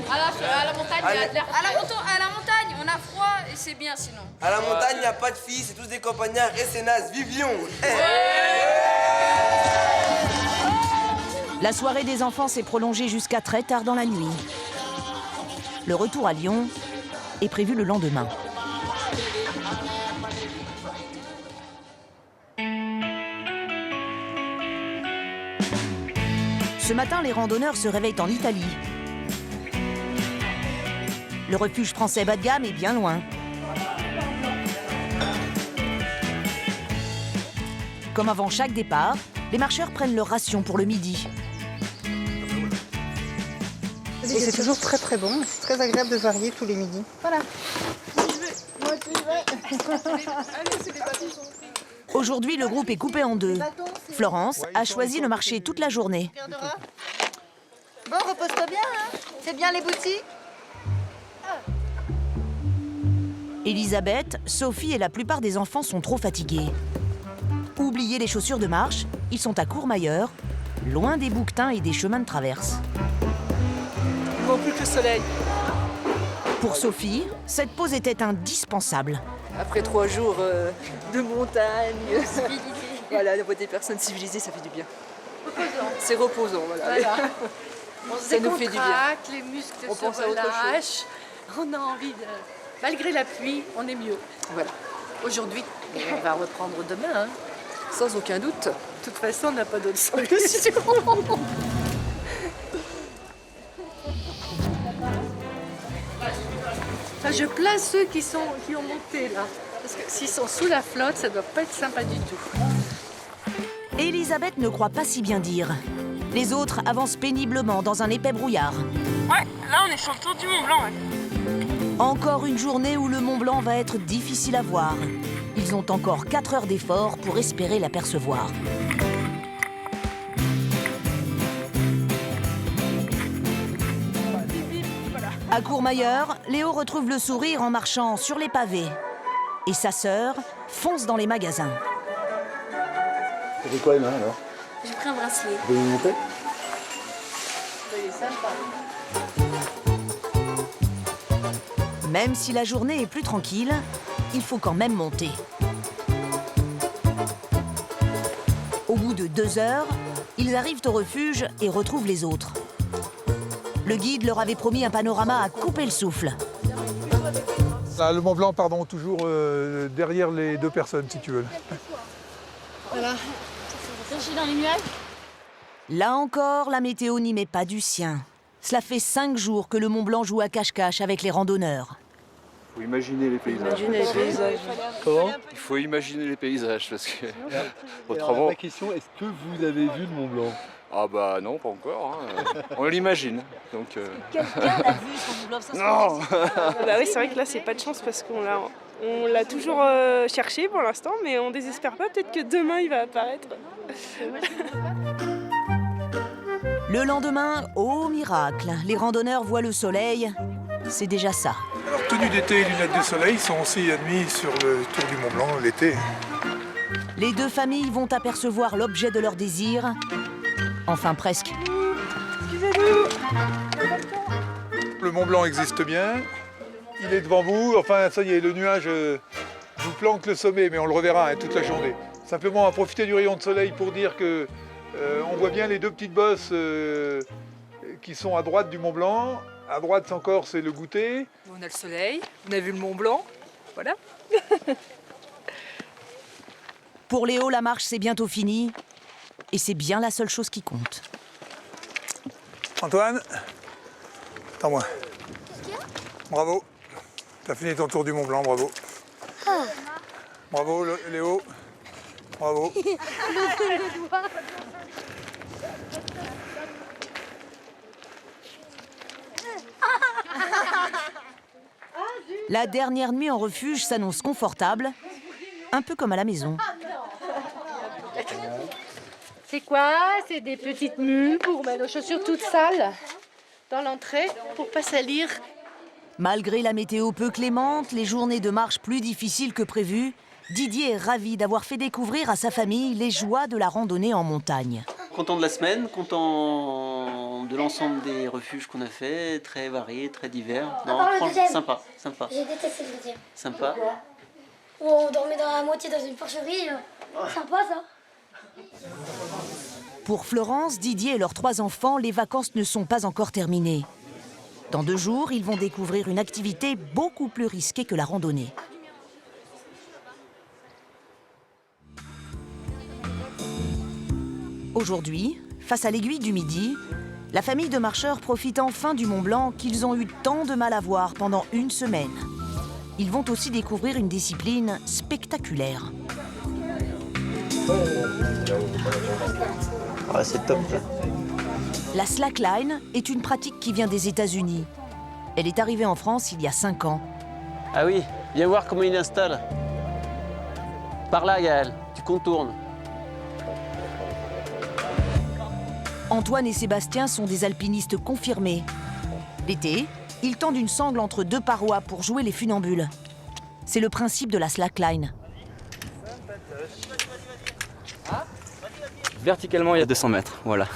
Speaker 4: À la montagne, il y a de l'air. À la montagne, on a froid et c'est bien sinon.
Speaker 12: À la montagne, il n'y a pas de filles, c'est tous des campagnards et c'est naze. Vivion.
Speaker 1: La soirée des enfants s'est prolongée jusqu'à très tard dans la nuit. Le retour à Lyon est prévu le lendemain. Ce matin, les randonneurs se réveillent en Italie. Le refuge français bas de gamme est bien loin. Comme avant chaque départ, les marcheurs prennent leur ration pour le midi.
Speaker 13: Et c'est toujours très très bon, c'est très agréable de varier tous les midis. Voilà.
Speaker 1: Aujourd'hui, le groupe est coupé en deux. Florence a choisi le marché toute la journée.
Speaker 13: Bon, repose-toi bien, hein. C'est bien les boutiques.
Speaker 1: Elisabeth, Sophie et la plupart des enfants sont trop fatigués. Oubliez les chaussures de marche, ils sont à Courmayeur, loin des bouquetins et des chemins de traverse.
Speaker 6: Il ne manque plus que le soleil.
Speaker 1: Pour Sophie, cette pause était indispensable.
Speaker 6: Après 3 jours de montagne, voilà, la voix des personnes civilisées, ça fait du bien.
Speaker 4: Reposant.
Speaker 6: C'est reposant, voilà. Ça nous fait du bien.
Speaker 4: Les muscles
Speaker 6: On
Speaker 4: se
Speaker 6: pense à autre
Speaker 4: relâchent. On a envie de... Malgré la pluie, on est mieux.
Speaker 6: Voilà.
Speaker 4: Aujourd'hui, on va reprendre demain. Hein.
Speaker 6: Sans aucun doute.
Speaker 4: De toute façon, on n'a pas d'autre solution. Enfin, je plains ceux qui ont monté là. Parce que s'ils sont sous la flotte, ça ne doit pas être sympa du tout.
Speaker 1: Elisabeth ne croit pas si bien dire. Les autres avancent péniblement dans un épais brouillard.
Speaker 7: Ouais, là on est sur le tour du Mont Blanc. Ouais.
Speaker 1: Encore une journée où le Mont Blanc va être difficile à voir. Ils ont encore 4 heures d'effort pour espérer l'apercevoir. À Courmayeur, Léo retrouve le sourire en marchant sur les pavés. Et sa sœur fonce dans les magasins.
Speaker 10: Ça fait quoi, Emma, alors?
Speaker 4: J'ai pris un bracelet.
Speaker 10: Vous pouvez me montrer?
Speaker 4: Il est sympa.
Speaker 1: Même si la journée est plus tranquille, il faut quand même monter. Au bout de 2 heures, ils arrivent au refuge et retrouvent les autres. Le guide leur avait promis un panorama à couper le souffle.
Speaker 17: Là, le Mont Blanc, pardon, toujours derrière les 2 personnes, si tu veux.
Speaker 4: Voilà. Dans les nuages.
Speaker 1: Là encore, la météo n'y met pas du sien. Cela fait 5 jours que le Mont Blanc joue à cache-cache avec les randonneurs.
Speaker 17: Il faut imaginer les paysages. Comment?
Speaker 18: Il faut imaginer les paysages parce que
Speaker 17: autrement. Alors, la question, est-ce que vous avez vu le Mont Blanc?
Speaker 18: Ah bah non, pas encore. Hein. On l'imagine. Donc.
Speaker 4: Quelqu'un l'a vu son Mont Blanc?
Speaker 18: Non.
Speaker 7: Bah oui, c'est vrai que là c'est pas de chance parce qu'on l'a toujours cherché pour l'instant, mais on désespère pas. Peut-être que demain il va apparaître.
Speaker 1: Le lendemain, oh miracle, les randonneurs voient le soleil. C'est déjà ça.
Speaker 17: Alors, tenue d'été et lunettes de soleil sont aussi admis sur le tour du Mont Blanc l'été.
Speaker 1: Les 2 familles vont apercevoir l'objet de leur désir. Enfin, presque.
Speaker 7: Excusez-nous.
Speaker 17: Le Mont Blanc existe bien. Il est devant vous. Enfin, ça y est, le nuage vous planque le sommet, mais on le reverra toute la journée. Simplement, à profiter du rayon de soleil pour dire que on voit bien les 2 petites bosses qui sont à droite du Mont Blanc. À droite encore, c'est le goûter.
Speaker 6: On a le soleil, on a vu le Mont Blanc, voilà.
Speaker 1: Pour Léo, la marche, c'est bientôt fini. Et c'est bien la seule chose qui compte.
Speaker 17: Antoine, attends-moi. Bravo. T'as fini ton tour du Mont Blanc, bravo. Bravo Léo. Bravo.
Speaker 1: La dernière nuit en refuge s'annonce confortable, un peu comme à la maison.
Speaker 4: C'est quoi? C'est des petites mules pour mettre nos chaussures toutes sales dans l'entrée pour pas salir.
Speaker 1: Malgré la météo peu clémente, les journées de marche plus difficiles que prévu, Didier est ravi d'avoir fait découvrir à sa famille les joies de la randonnée en montagne.
Speaker 15: Content de la semaine, content de l'ensemble des refuges qu'on a fait, très variés, très divers. Non, franchement, sympa, sympa.
Speaker 20: J'ai détesté le deuxième.
Speaker 15: Sympa.
Speaker 20: On dormait dans la moitié dans une porcherie. Sympa ça.
Speaker 1: Pour Florence, Didier et leurs 3 enfants, les vacances ne sont pas encore terminées. Dans 2 jours, ils vont découvrir une activité beaucoup plus risquée que la randonnée. Aujourd'hui, face à l'aiguille du Midi, la famille de marcheurs profite enfin du Mont Blanc qu'ils ont eu tant de mal à voir pendant 1 semaine. Ils vont aussi découvrir une discipline spectaculaire.
Speaker 15: Ah, c'est top.
Speaker 1: La slackline est une pratique qui vient des États-Unis. Elle est arrivée en France il y a 5 ans.
Speaker 15: Ah oui, viens voir comment il installe. Par là, Gaël, tu contournes.
Speaker 1: Antoine et Sébastien sont des alpinistes confirmés. L'été, ils tendent une sangle entre 2 parois pour jouer les funambules. C'est le principe de la slackline.
Speaker 15: Verticalement, il y a 200 mètres, voilà.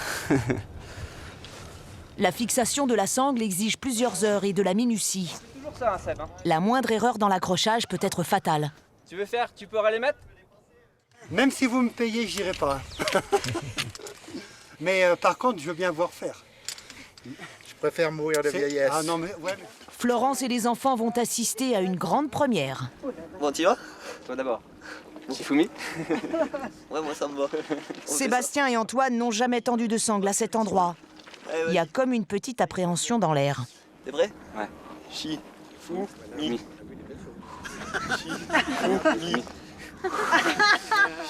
Speaker 1: La fixation de la sangle exige plusieurs heures et de la minutie.
Speaker 12: C'est toujours ça, hein, Seb. Hein.
Speaker 1: La moindre erreur dans l'accrochage peut être fatale.
Speaker 12: Tu veux faire, tu peux aller mettre?
Speaker 21: Même si vous me payez, j'irai pas. Mais par contre, je veux bien voir faire.
Speaker 10: Je préfère mourir de vieillesse.
Speaker 21: Ah non, mais ouais.
Speaker 1: Florence et les enfants vont assister à une grande première.
Speaker 15: Bon, tu vas? Toi d'abord. Shifumi? Ouais, moi ça me va.
Speaker 1: Sébastien et Antoine n'ont jamais tendu de sangle à cet endroit. Il y a comme une petite appréhension dans l'air.
Speaker 15: T'es prêt? Ouais. Shifumi. Shifumi.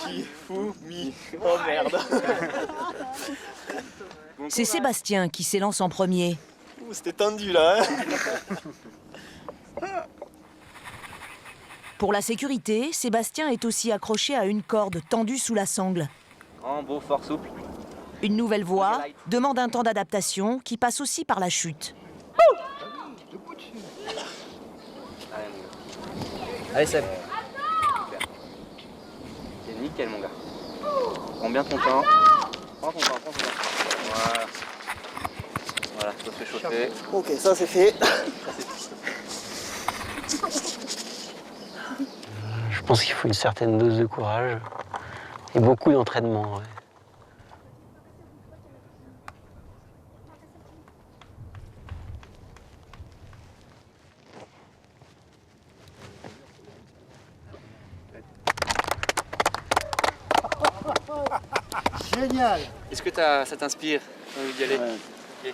Speaker 15: Shifumi. Oh merde.
Speaker 1: C'est Sébastien qui s'élance en premier.
Speaker 15: C'était tendu là, hein.
Speaker 1: Pour la sécurité, Sébastien est aussi accroché à une corde tendue sous la sangle.
Speaker 15: En beau, fort souple.
Speaker 1: Une nouvelle voie demande un temps d'adaptation qui passe aussi par la chute.
Speaker 15: Allez Seb. C'est nickel mon gars. Prends bien ton temps. Prends ton temps. Voilà. Voilà, ça se fait chauffer. Ok, ça c'est fait. Je pense qu'il faut une certaine dose de courage et beaucoup d'entraînement. Ouais.
Speaker 21: Génial.
Speaker 15: Est-ce que ça t'inspire d'y aller? Okay.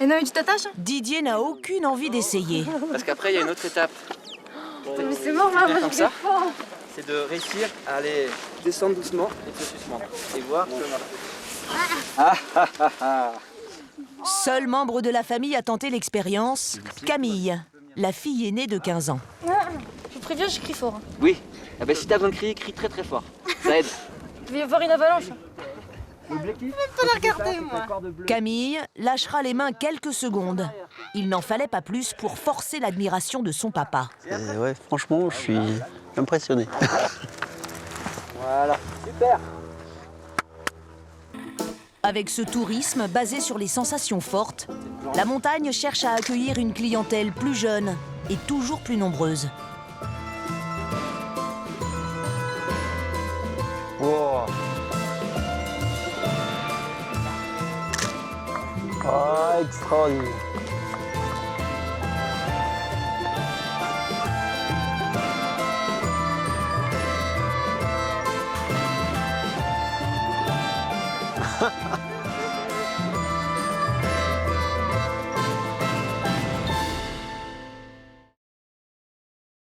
Speaker 20: Et non, tu t'attaches?
Speaker 1: Didier n'a aucune envie d'essayer.
Speaker 15: Parce qu'après, il y a une autre étape.
Speaker 20: Mais c'est mort, moi,
Speaker 15: comme
Speaker 20: je
Speaker 15: ça,
Speaker 20: fais pas.
Speaker 15: c'est de réussir à aller descendre doucement et te suspendre. Et voir
Speaker 1: Seul membre de la famille a tenté l'expérience, Camille, la fille aînée de 15 ans.
Speaker 20: Je vous préviens, je crie fort. Hein.
Speaker 15: Oui, eh ben, si t'as besoin de crier, crie très très fort. Ça aide.
Speaker 20: Il va y avoir une avalanche.
Speaker 15: L'objectif,
Speaker 20: pas la regarder, moi.
Speaker 1: Camille lâchera les mains quelques secondes. Il n'en fallait pas plus pour forcer l'admiration de son papa.
Speaker 15: Ouais, franchement, je suis impressionné. Voilà, super.
Speaker 1: Avec ce tourisme basé sur les sensations fortes, la montagne cherche à accueillir une clientèle plus jeune et toujours plus nombreuse.
Speaker 21: Wow.
Speaker 12: Oh, extraordinaire.